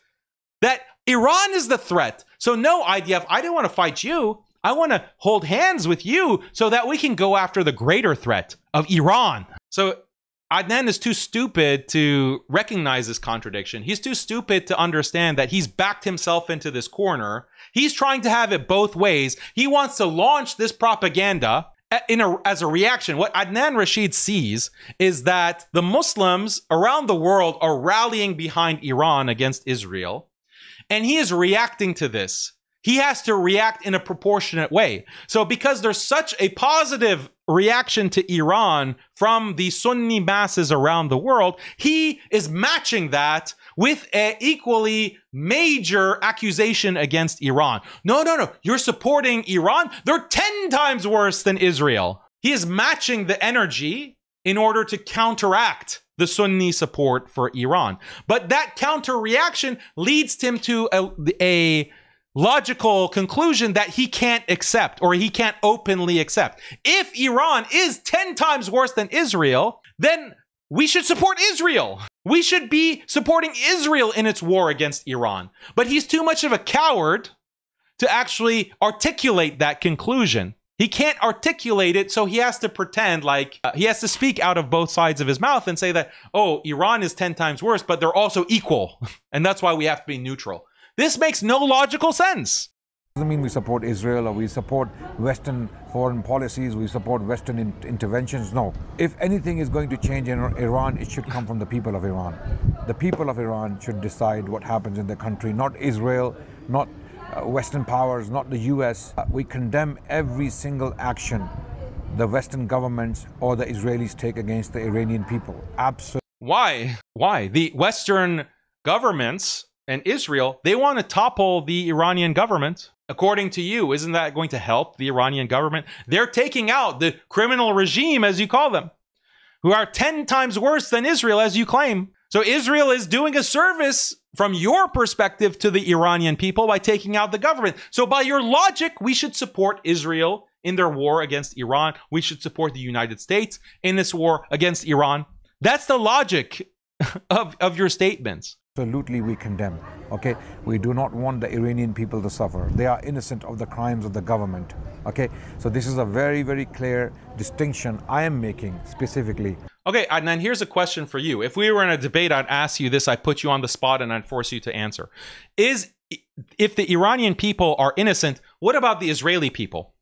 that Iran is the threat. So no, IDF, I didn't want to fight you. I want to hold hands with you so that we can go after the greater threat of Iran. So Adnan is too stupid to recognize this contradiction. He's too stupid to understand that he's backed himself into this corner. He's trying to have it both ways. He wants to launch this propaganda as a reaction. What Adnan Rashid sees is that the Muslims around the world are rallying behind Iran against Israel, and he is reacting to this. He has to react in a proportionate way. So because there's such a positive reaction to Iran from the Sunni masses around the world, he is matching that with an equally major accusation against Iran. No, you're supporting Iran? They're 10 times worse than Israel. He is matching the energy in order to counteract the Sunni support for Iran. But that counter reaction leads him to a logical conclusion that he can't accept, or he can't openly accept. If Iran is 10 times worse than Israel, then we should support Israel. We should be supporting Israel in its war against Iran. But he's too much of a coward to actually articulate that conclusion. He can't articulate it, so he has to pretend like he has to speak out of both sides of his mouth and say that, oh, Iran is 10 times worse, but they're also equal. And that's why we have to be neutral. This makes no logical sense. Doesn't mean we support Israel or we support Western foreign policies, we support Western interventions. No. If anything is going to change in Iran, it should come from the people of Iran. The people of Iran should decide what happens in their country, not Israel, not Western powers, not the US. We condemn every single action the Western governments or the Israelis take against the Iranian people. Absolutely. Why? Why? The Western governments and Israel, they want to topple the Iranian government. According to you, isn't that going to help the Iranian government? They're taking out the criminal regime, as you call them, who are 10 times worse than Israel, as you claim. So Israel is doing a service from your perspective to the Iranian people by taking out the government. So by your logic, we should support Israel in their war against Iran. We should support the United States in this war against Iran. That's the logic of your statements. Absolutely, we condemn. Okay, we do not want the Iranian people to suffer. They are innocent of the crimes of the government. Okay, so this is a very, very clear distinction I am making specifically. Okay, Adnan, here's a question for you. If we were in a debate, I'd ask you this, I'd put you on the spot and I'd force you to answer. If the Iranian people are innocent, what about the Israeli people?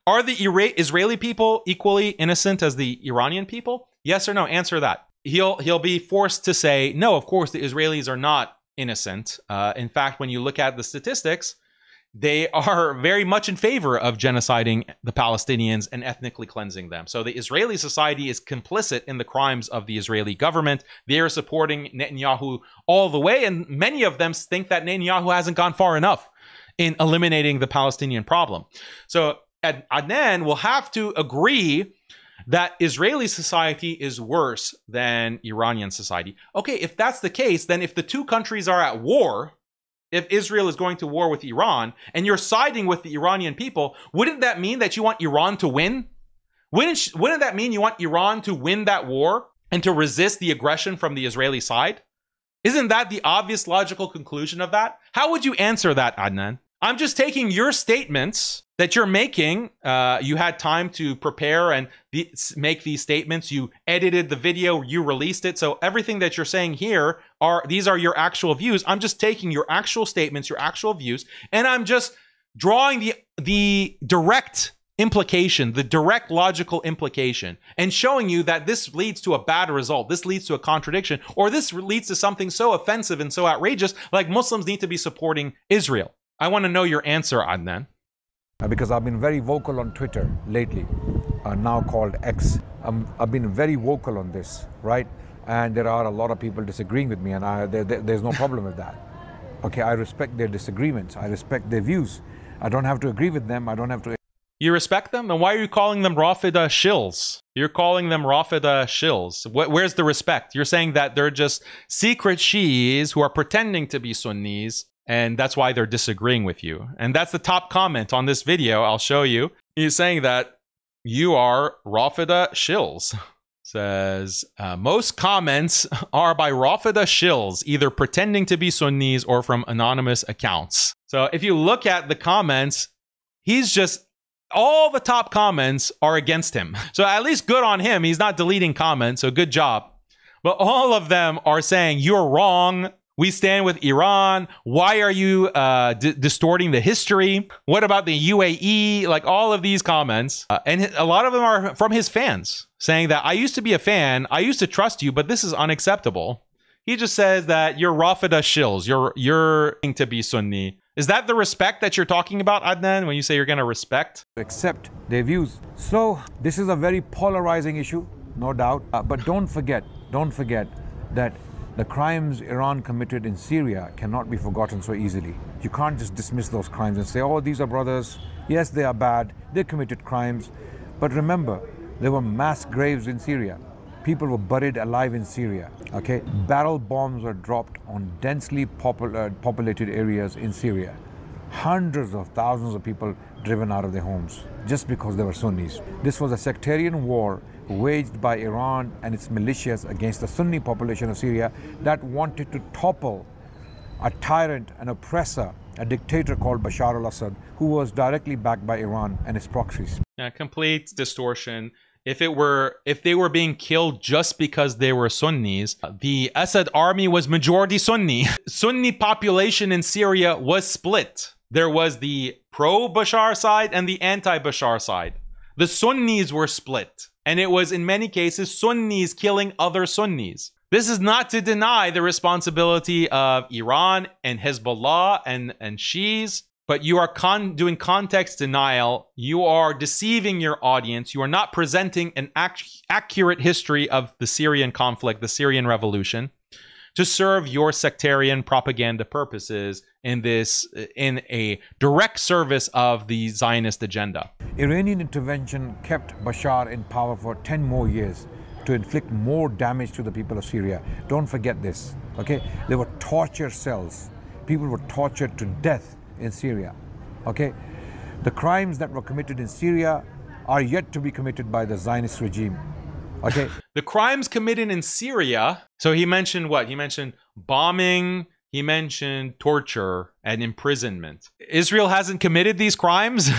Are the Israeli people equally innocent as the Iranian people? Yes or no? Answer that. He'll be forced to say, no, of course, the Israelis are not innocent. In fact, when you look at the statistics, they are very much in favor of genociding the Palestinians and ethnically cleansing them. So the Israeli society is complicit in the crimes of the Israeli government. They are supporting Netanyahu all the way, and many of them think that Netanyahu hasn't gone far enough in eliminating the Palestinian problem. So Adnan will have to agree that Israeli society is worse than Iranian society. Okay, if that's the case, then if the two countries are at war, if Israel is going to war with Iran, and you're siding with the Iranian people, wouldn't that mean that you want Iran to win? Wouldn't that mean you want Iran to win that war and to resist the aggression from the Israeli side? Isn't that the obvious logical conclusion of that? How would you answer that, Adnan? I'm just taking your statements that you're making. You had time to prepare and make these statements. You edited the video, you released it. So everything that you're saying here these are your actual views. I'm just taking your actual statements, your actual views, and I'm just drawing the direct implication, the direct logical implication, and showing you that this leads to a bad result. This leads to a contradiction, or this leads to something so offensive and so outrageous, like Muslims need to be supporting Israel. I want to know your answer, Adnan. Because I've been very vocal on Twitter lately, now called X. I've been very vocal on this, right? And there are a lot of people disagreeing with me, and there's no problem with that. Okay, I respect their disagreements. I respect their views. I don't have to agree with them. I don't have to... You respect them? Then why are you calling them Rafida shills? You're calling them Rafida shills. Where's the respect? You're saying that they're just secret Shi'is who are pretending to be Sunnis, And that's why they're disagreeing with you. And that's the top comment on this video. I'll show you. He's saying that you are Rafida shills. Says, most comments are by Rafida shills, either pretending to be Sunnis or from anonymous accounts. So if you look at the comments, he's just, all the top comments are against him. So at least good on him. He's not deleting comments, so good job. But all of them are saying, you're wrong. We stand with Iran. Why are you distorting the history? What about the UAE? Like all of these comments. And a lot of them are from his fans saying that I used to be a fan. I used to trust you, but this is unacceptable. He just says that you're Rafida shills. You're to be Sunni. Is that the respect that you're talking about, Adnan, when you say you're going to respect? Accept their views. So this is a very polarizing issue, no doubt. But don't forget that the crimes Iran committed in Syria cannot be forgotten so easily. You can't just dismiss those crimes and say, oh, these are brothers. Yes, they are bad. They committed crimes. But remember, there were mass graves in Syria. People were buried alive in Syria. Okay, barrel bombs were dropped on densely populated areas in Syria. Hundreds of thousands of people driven out of their homes just because they were Sunnis. This was a sectarian war waged by Iran and its militias against the Sunni population of Syria that wanted to topple a tyrant, an oppressor, a dictator called Bashar al-Assad, who was directly backed by Iran and its proxies. Yeah, complete distortion. If they were being killed just because they were Sunnis, the Assad army was majority Sunni. Sunni population in Syria was split. There was the pro-Bashar side and the anti-Bashar side. The Sunnis were split. And it was, in many cases, Sunnis killing other Sunnis. This is not to deny the responsibility of Iran and Hezbollah and Shias, but you are doing context denial. You are deceiving your audience. You are not presenting an accurate history of the Syrian conflict, the Syrian revolution, to serve your sectarian propaganda purposes in a direct service of the Zionist agenda. Iranian intervention kept Bashar in power for 10 more years to inflict more damage to the people of Syria. Don't forget this, okay? There were torture cells. People were tortured to death in Syria, okay? The crimes that were committed in Syria are yet to be committed by the Zionist regime, okay? The crimes committed in Syria, so he mentioned what? He mentioned bombing, he mentioned torture and imprisonment. Israel hasn't committed these crimes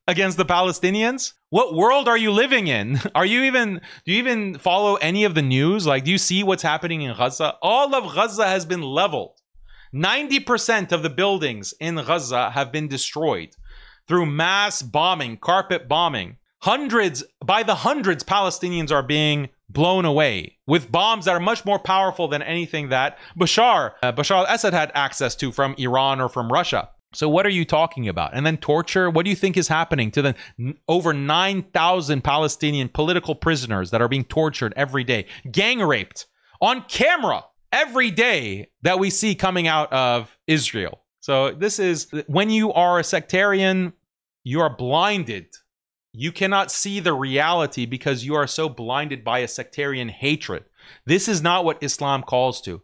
against the Palestinians? What world are you living in? Do you even follow any of the news? Like, do you see what's happening in Gaza? All of Gaza has been leveled. 90% of the buildings in Gaza have been destroyed through mass bombing, carpet bombing. By the hundreds, Palestinians are being blown away with bombs that are much more powerful than anything that Bashar al-Assad had access to from Iran or from Russia. So what are you talking about? And then torture? What do you think is happening to the over 9,000 Palestinian political prisoners that are being tortured every day, gang raped on camera every day that we see coming out of Israel? So this is, when you are a sectarian, you are blinded. You cannot see the reality because you are so blinded by a sectarian hatred. This is not what Islam calls to.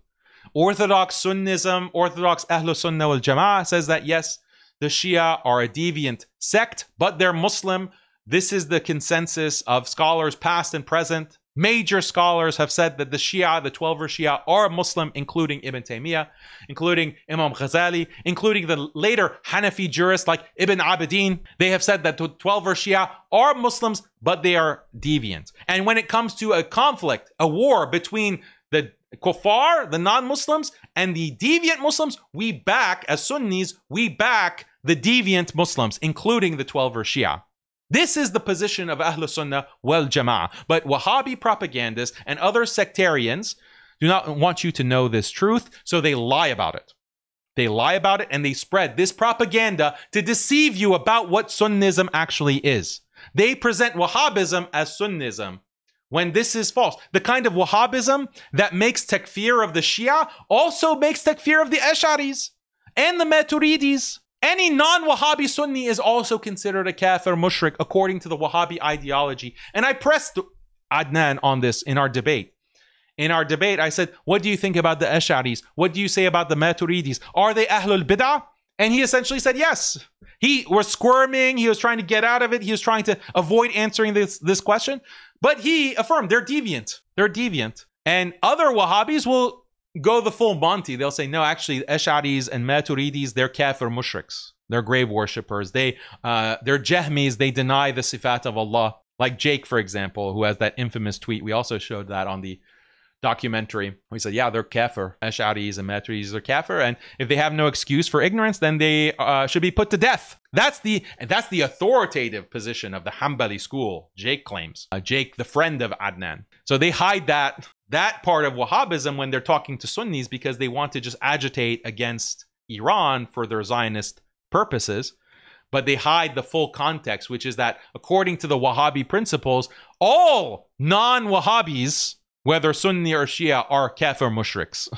Orthodox Sunnism, Orthodox Ahlus Sunnah wal Jama'ah says that yes, the Shia are a deviant sect, but they're Muslim. This is the consensus of scholars past and present. Major scholars have said that the Shia, the 12er Shia, are Muslim, including Ibn Taymiyyah, including Imam Ghazali, including the later Hanafi jurists like Ibn Abidin. They have said that the 12er Shia are Muslims, but they are deviant. And when it comes to a conflict, a war between the Kuffar, the non-Muslims, and the deviant Muslims, we back, as Sunnis, we back the deviant Muslims, including the 12er Shia. This is the position of Ahlus Sunnah wal Jama'ah. But Wahhabi propagandists and other sectarians do not want you to know this truth, so they lie about it. They lie about it and they spread this propaganda to deceive you about what Sunnism actually is. They present Wahhabism as Sunnism, when this is false. The kind of Wahhabism that makes takfir of the Shia also makes takfir of the Ash'aris and the Maturidis. Any non-Wahhabi Sunni is also considered a kafir mushrik according to the Wahhabi ideology. And I pressed Adnan on this in our debate. in our debate, I said, what do you think about the Ash'aris? What do you say about the Maturidis? Are they Ahlul Bid'ah? And he essentially said yes. He was squirming. He was trying to get out of it. He was trying to avoid answering this question. But he affirmed they're deviant. They're deviant. And other Wahhabis will go the full Monty. They'll say, no, actually, Ash'aris and Maturidis, they're kafir mushriks. They're grave worshippers. They're Jahmis. They deny the sifat of Allah. Like Jake, for example, who has that infamous tweet. We also showed that on the documentary. We said, yeah, they're kafir. Ash'aris and Maturidis are kafir. And if they have no excuse for ignorance, then they should be put to death. That's the authoritative position of the Hanbali school, Jake claims. Jake, the friend of Adnan. So they hide that part of Wahhabism when they're talking to Sunnis because they want to just agitate against Iran for their Zionist purposes. But they hide the full context, which is that according to the Wahhabi principles, all non-Wahhabis, whether Sunni or Shia, are kafir mushriks.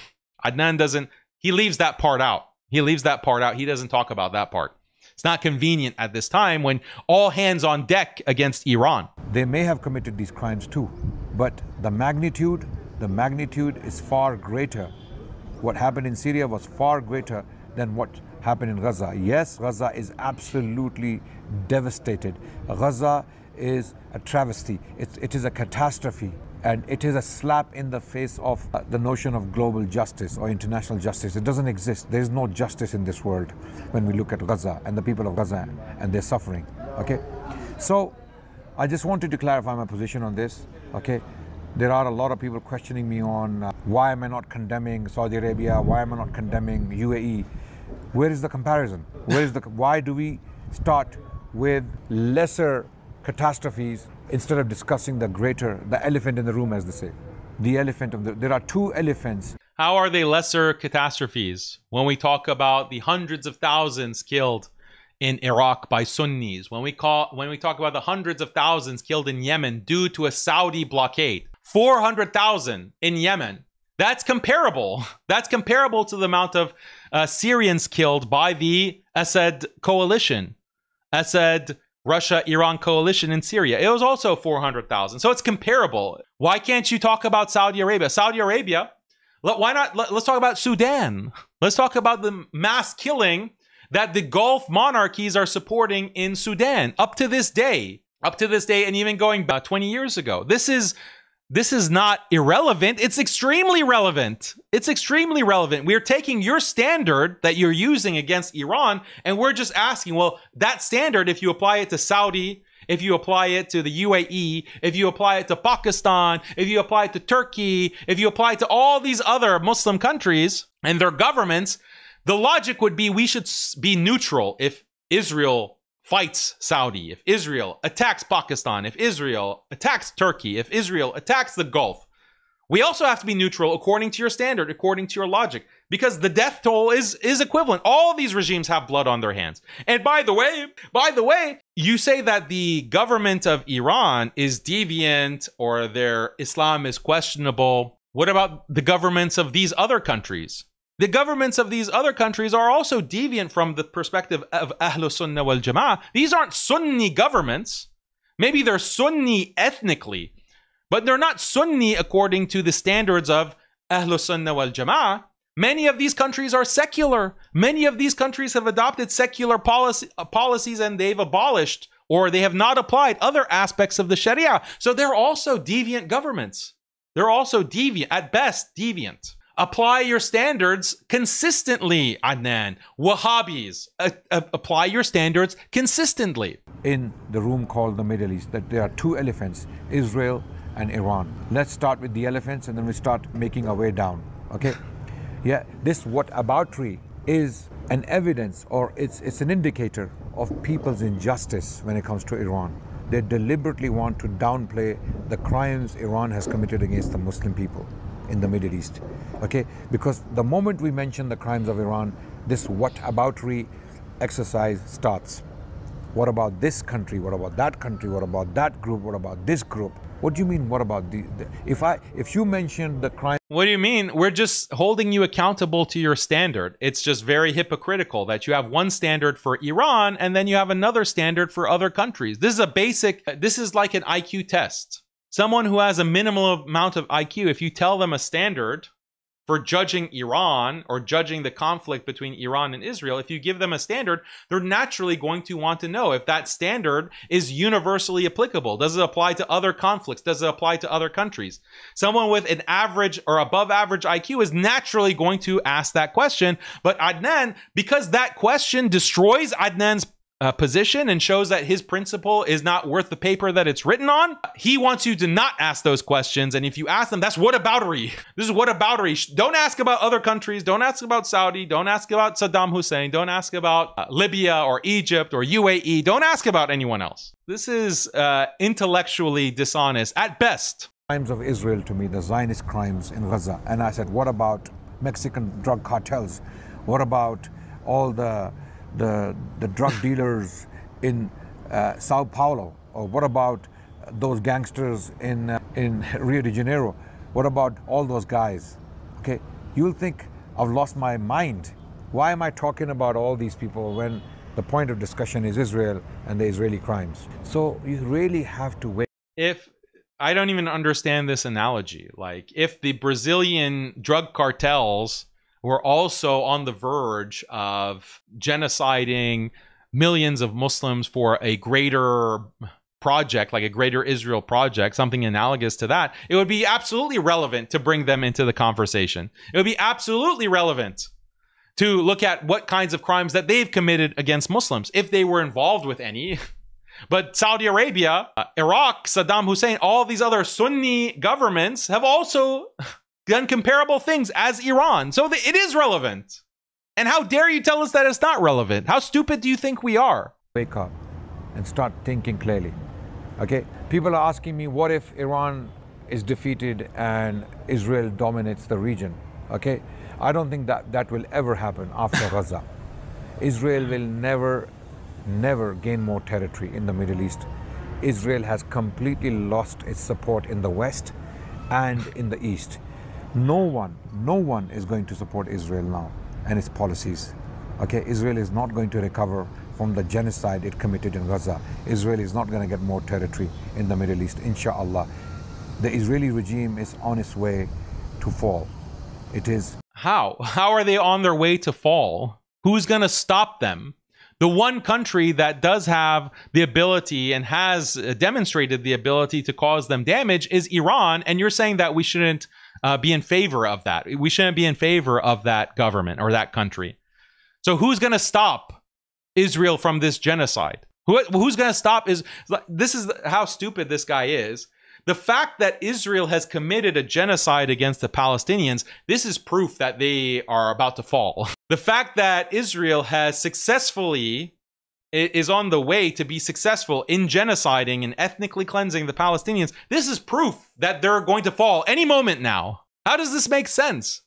Adnan doesn't, he leaves that part out. He leaves that part out. He doesn't talk about that part. It's not convenient at this time when all hands on deck against Iran. They may have committed these crimes too, but the magnitude is far greater. What happened in Syria was far greater than what happened in Gaza. Yes, Gaza is absolutely devastated. Gaza is a travesty. It is a catastrophe. And it is a slap in the face of the notion of global justice or international justice. It doesn't exist. There is no justice in this world when we look at Gaza and the people of Gaza and their suffering. Okay, so I just wanted to clarify my position on this. Okay, there are a lot of people questioning me on why am I not condemning Saudi Arabia? Why am I not condemning UAE? Where is the comparison? Why do we start with lesser catastrophes instead of discussing the elephant in the room, as they say? There are two elephants. How are they lesser catastrophes? When we talk about the hundreds of thousands killed in Iraq by Sunnis, when we talk about the hundreds of thousands killed in Yemen due to a Saudi blockade, 400,000 in Yemen. That's comparable. That's comparable to the amount of Syrians killed by the Assad coalition. Assad, Russia, Iran coalition in Syria. It was also 400,000. So it's comparable. Why can't you talk about Saudi Arabia? Saudi Arabia, why not? Let's talk about Sudan. Let's talk about the mass killing that the Gulf monarchies are supporting in Sudan up to this day, and even going back 20 years ago. This is not irrelevant. It's extremely relevant. It's extremely relevant. We're taking your standard that you're using against Iran, and we're just asking, well, that standard, if you apply it to Saudi, if you apply it to the UAE, if you apply it to Pakistan, if you apply it to Turkey, if you apply it to all these other Muslim countries and their governments, the logic would be we should be neutral if Israel fights Saudi, if Israel attacks Pakistan, if Israel attacks Turkey, if Israel attacks the Gulf. We also have to be neutral according to your standard, according to your logic, because the death toll is equivalent. All of these regimes have blood on their hands. And by the way, you say that the government of Iran is deviant or their Islam is questionable. What about the governments of these other countries? The governments of these other countries are also deviant from the perspective of Ahlus Sunnah wal Jama'ah. These aren't Sunni governments. Maybe they're Sunni ethnically, but they're not Sunni according to the standards of Ahlus Sunnah wal Jama'ah. Many of these countries are secular. Many of these countries have adopted secular policies and they've abolished or they have not applied other aspects of the Sharia. So they're also deviant governments. They're also deviant, at best deviant. Apply your standards consistently, Adnan. Wahhabis, apply your standards consistently. In the room called the Middle East, that there are two elephants, Israel and Iran. Let's start with the elephants and then we start making our way down, okay? Yeah, this whataboutery is an evidence or it's an indicator of people's injustice when it comes to Iran. They deliberately want to downplay the crimes Iran has committed against the Muslim people in the Middle East, okay? Because the moment we mention the crimes of Iran, this whataboutery exercise starts. What about this country? What about that country? What about that group? What about this group? What do you mean, what about if you mentioned the crime? What do you mean? We're just holding you accountable to your standard. It's just very hypocritical that you have one standard for Iran and then you have another standard for other countries. This is like an IQ test. Someone who has a minimal amount of IQ, if you tell them a standard for judging Iran or judging the conflict between Iran and Israel, if you give them a standard, they're naturally going to want to know if that standard is universally applicable. Does it apply to other conflicts? Does it apply to other countries? Someone with an average or above average IQ is naturally going to ask that question. But Adnan, because that question destroys Adnan's position and shows that his principle is not worth the paper that it's written on, he wants you to not ask those questions. And if you ask them, that's whataboutery. This is whataboutery. Don't ask about other countries. Don't ask about Saudi. Don't ask about Saddam Hussein. Don't ask about Libya or Egypt or UAE. Don't ask about anyone else. This is intellectually dishonest at best. Crimes of Israel to me, the Zionist crimes in Gaza. And I said, what about Mexican drug cartels? What about all the drug dealers in Sao Paulo? Or what about those gangsters in Rio de Janeiro? What about all those guys? Okay, you'll think I've lost my mind. Why am I talking about all these people when the point of discussion is Israel and the Israeli crimes? So you really have to wait. If I don't even understand this analogy, like if the Brazilian drug cartels were also on the verge of genociding millions of Muslims for a greater project, like a greater Israel project, something analogous to that, it would be absolutely relevant to bring them into the conversation. It would be absolutely relevant to look at what kinds of crimes that they've committed against Muslims, if they were involved with any. But Saudi Arabia, Iraq, Saddam Hussein, all these other Sunni governments have also done comparable things as Iran. So it is relevant. And how dare you tell us that it's not relevant? How stupid do you think we are? Wake up and start thinking clearly. Okay? People are asking me, what if Iran is defeated and Israel dominates the region? Okay? I don't think that will ever happen after Gaza. Israel will never gain more territory in the Middle East. Israel has completely lost its support in the West and in the East. No one is going to support Israel now and its policies. Okay, Israel is not going to recover from the genocide it committed in Gaza. Israel is not going to get more territory in the Middle East, inshallah. The Israeli regime is on its way to fall. It is. How are they on their way to fall? Who's going to stop them? The one country that does have the ability and has demonstrated the ability to cause them damage is Iran, and you're saying that we shouldn't be in favor of that. We shouldn't be in favor of that government or that country. So who's going to stop Israel from this genocide? Who's going to stop this is how stupid this guy is. The fact that Israel has committed a genocide against the Palestinians, this is proof that they are about to fall. The fact that Israel has is on the way to be successful in genociding and ethnically cleansing the Palestinians, this is proof that they're going to fall any moment now. How does this make sense?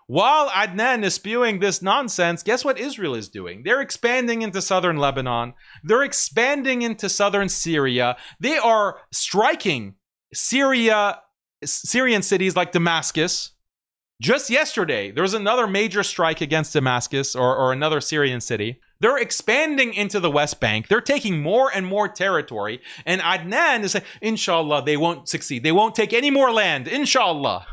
While Adnan is spewing this nonsense, guess what Israel is doing? They're expanding into southern Lebanon. They're expanding into southern Syria. They are striking Syrian cities like Damascus. Just yesterday, there was another major strike against Damascus or another Syrian city. They're expanding into the West Bank. They're taking more and more territory. And Adnan is saying, inshallah, they won't succeed. They won't take any more land, inshallah.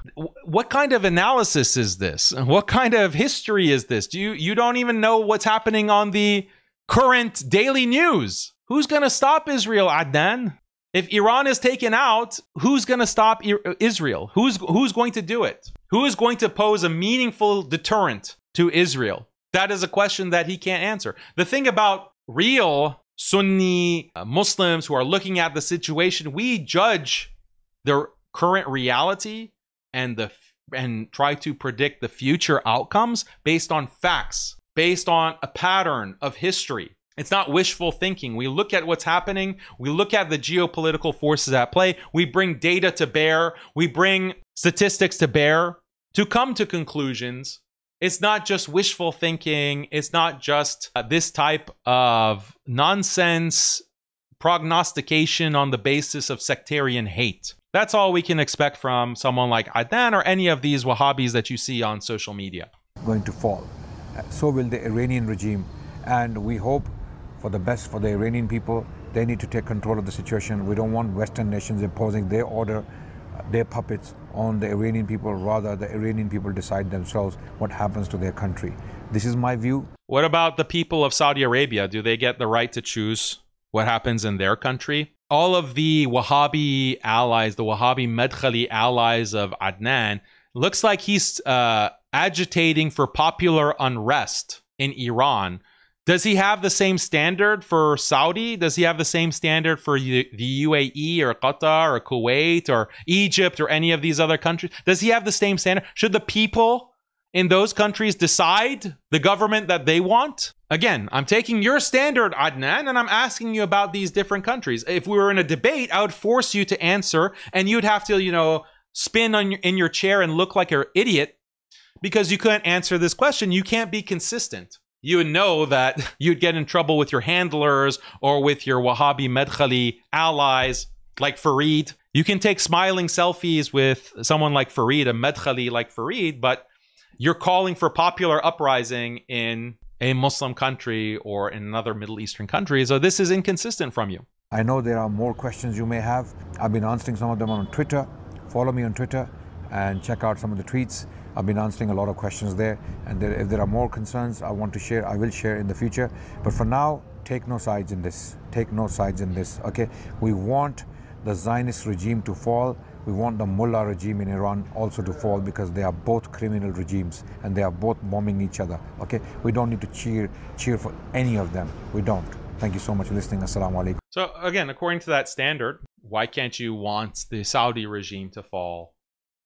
What kind of analysis is this? What kind of history is this? You don't even know what's happening on the current daily news. Who's going to stop Israel, Adnan? If Iran is taken out, who's going to stop Israel? Who's going to do it? Who is going to pose a meaningful deterrent to Israel? That is a question that he can't answer. The thing about real Sunni Muslims who are looking at the situation, we judge their current reality and try to predict the future outcomes based on facts, based on a pattern of history. It's not wishful thinking. We look at what's happening. We look at the geopolitical forces at play. We bring data to bear. We bring statistics to bear to come to conclusions. It's not just wishful thinking. It's not just this type of nonsense prognostication on the basis of sectarian hate. That's all we can expect from someone like Adnan or any of these Wahhabis that you see on social media. Going to fall. So will the Iranian regime. And we hope for the best for the Iranian people They need to take control of the situation. We don't want Western nations imposing their order, their puppets on the Iranian people. Rather, the Iranian people decide themselves what happens to their country. This is my view. What about the people of Saudi Arabia? Do they get the right to choose what happens in their country? All of the Wahhabi allies, the Wahhabi Madkhali allies of Adnan, looks like he's agitating for popular unrest in Iran. Does he have the same standard for Saudi? Does he have the same standard for the UAE or Qatar or Kuwait or Egypt or any of these other countries? Does he have the same standard? Should the people in those countries decide the government that they want? Again, I'm taking your standard, Adnan, and I'm asking you about these different countries. If we were in a debate, I would force you to answer, and you'd have to, you know, spin in your chair and look like an idiot because you couldn't answer this question. You can't be consistent. You would know that you'd get in trouble with your handlers or with your Wahhabi Madkhali allies like Fareed. You can take smiling selfies with someone like Fareed, a Madkhali like Fareed, but you're calling for popular uprising in a Muslim country or in another Middle Eastern country. So this is inconsistent from you. I know there are more questions you may have. I've been answering some of them on Twitter. Follow me on Twitter and check out some of the tweets. I've been answering a lot of questions there, and if there are more concerns I want to share, I will share in the future. But for now, take no sides in this. Take no sides in this, okay? We want the Zionist regime to fall. We want the Mullah regime in Iran also to fall, because they are both criminal regimes and they are both bombing each other, okay? We don't need to cheer for any of them. We don't. Thank you so much for listening. Assalamu alaikum. So again, according to that standard, why can't you want the Saudi regime to fall?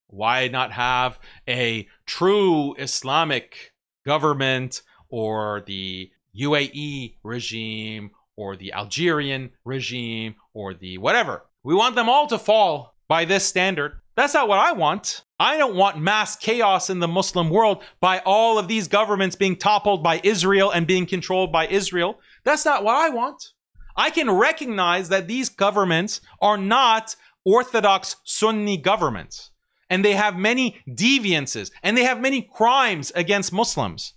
Why not have a true Islamic government, or the UAE regime, or the Algerian regime, or the whatever? We want them all to fall by this standard. That's not what I want. I don't want mass chaos in the Muslim world by all of these governments being toppled by Israel and being controlled by Israel. That's not what I want. I can recognize that these governments are not orthodox Sunni governments, and they have many deviances, and they have many crimes against Muslims.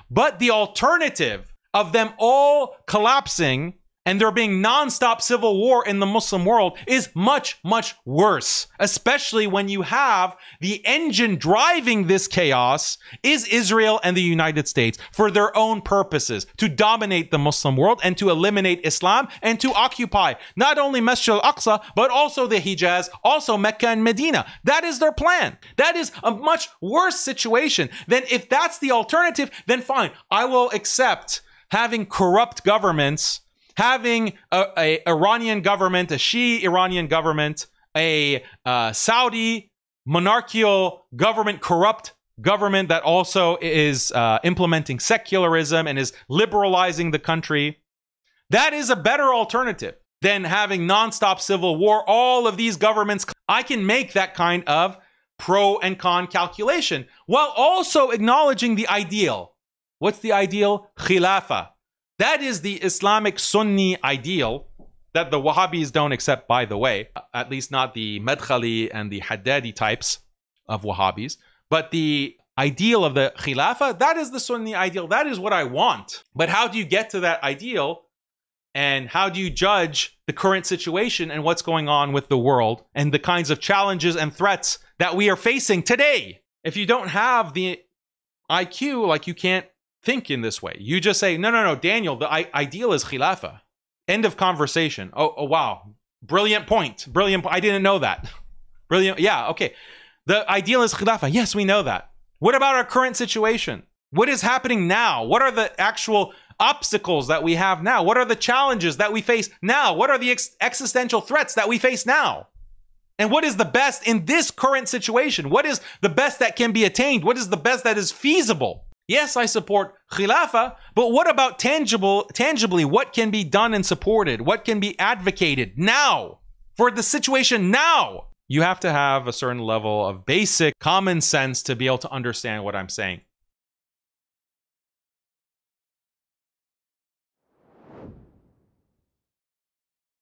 But the alternative of them all collapsing and there being non-stop civil war in the Muslim world is much, much worse, especially when you have the engine driving this chaos is Israel and the United States for their own purposes, to dominate the Muslim world and to eliminate Islam and to occupy not only Masjid al-Aqsa, but also the Hijaz, also Mecca and Medina. That is their plan. That is a much worse situation. Then if that's the alternative, then fine, I will accept having corrupt governments, having a Iranian government, a Shia Iranian government, a Saudi monarchical government, corrupt government that also is implementing secularism and is liberalizing the country. That is a better alternative than having nonstop civil war. All of these governments, I can make that kind of pro and con calculation while also acknowledging the ideal. What's the ideal? Khilafah. That is the Islamic Sunni ideal that the Wahhabis don't accept, by the way, at least not the Madkhali and the Haddadi types of Wahhabis. But the ideal of the Khilafah, that is the Sunni ideal. That is what I want. But how do you get to that ideal? And how do you judge the current situation and what's going on with the world and the kinds of challenges and threats that we are facing today? If you don't have the IQ, like, you can't think in this way. You just say, no, Daniel, the ideal is Khilafah. End of conversation. Oh, wow. Brilliant point. Brilliant. I didn't know that. Brilliant. Yeah, okay. The ideal is Khilafah. Yes, we know that. What about our current situation? What is happening now? What are the actual obstacles that we have now? What are the challenges that we face now? What are the existential threats that we face now? And what is the best in this current situation? What is the best that can be attained? What is the best that is feasible? Yes, I support Khilafah, but what about tangibly, what can be done and supported? What can be advocated now for the situation now? You have to have a certain level of basic common sense to be able to understand what I'm saying.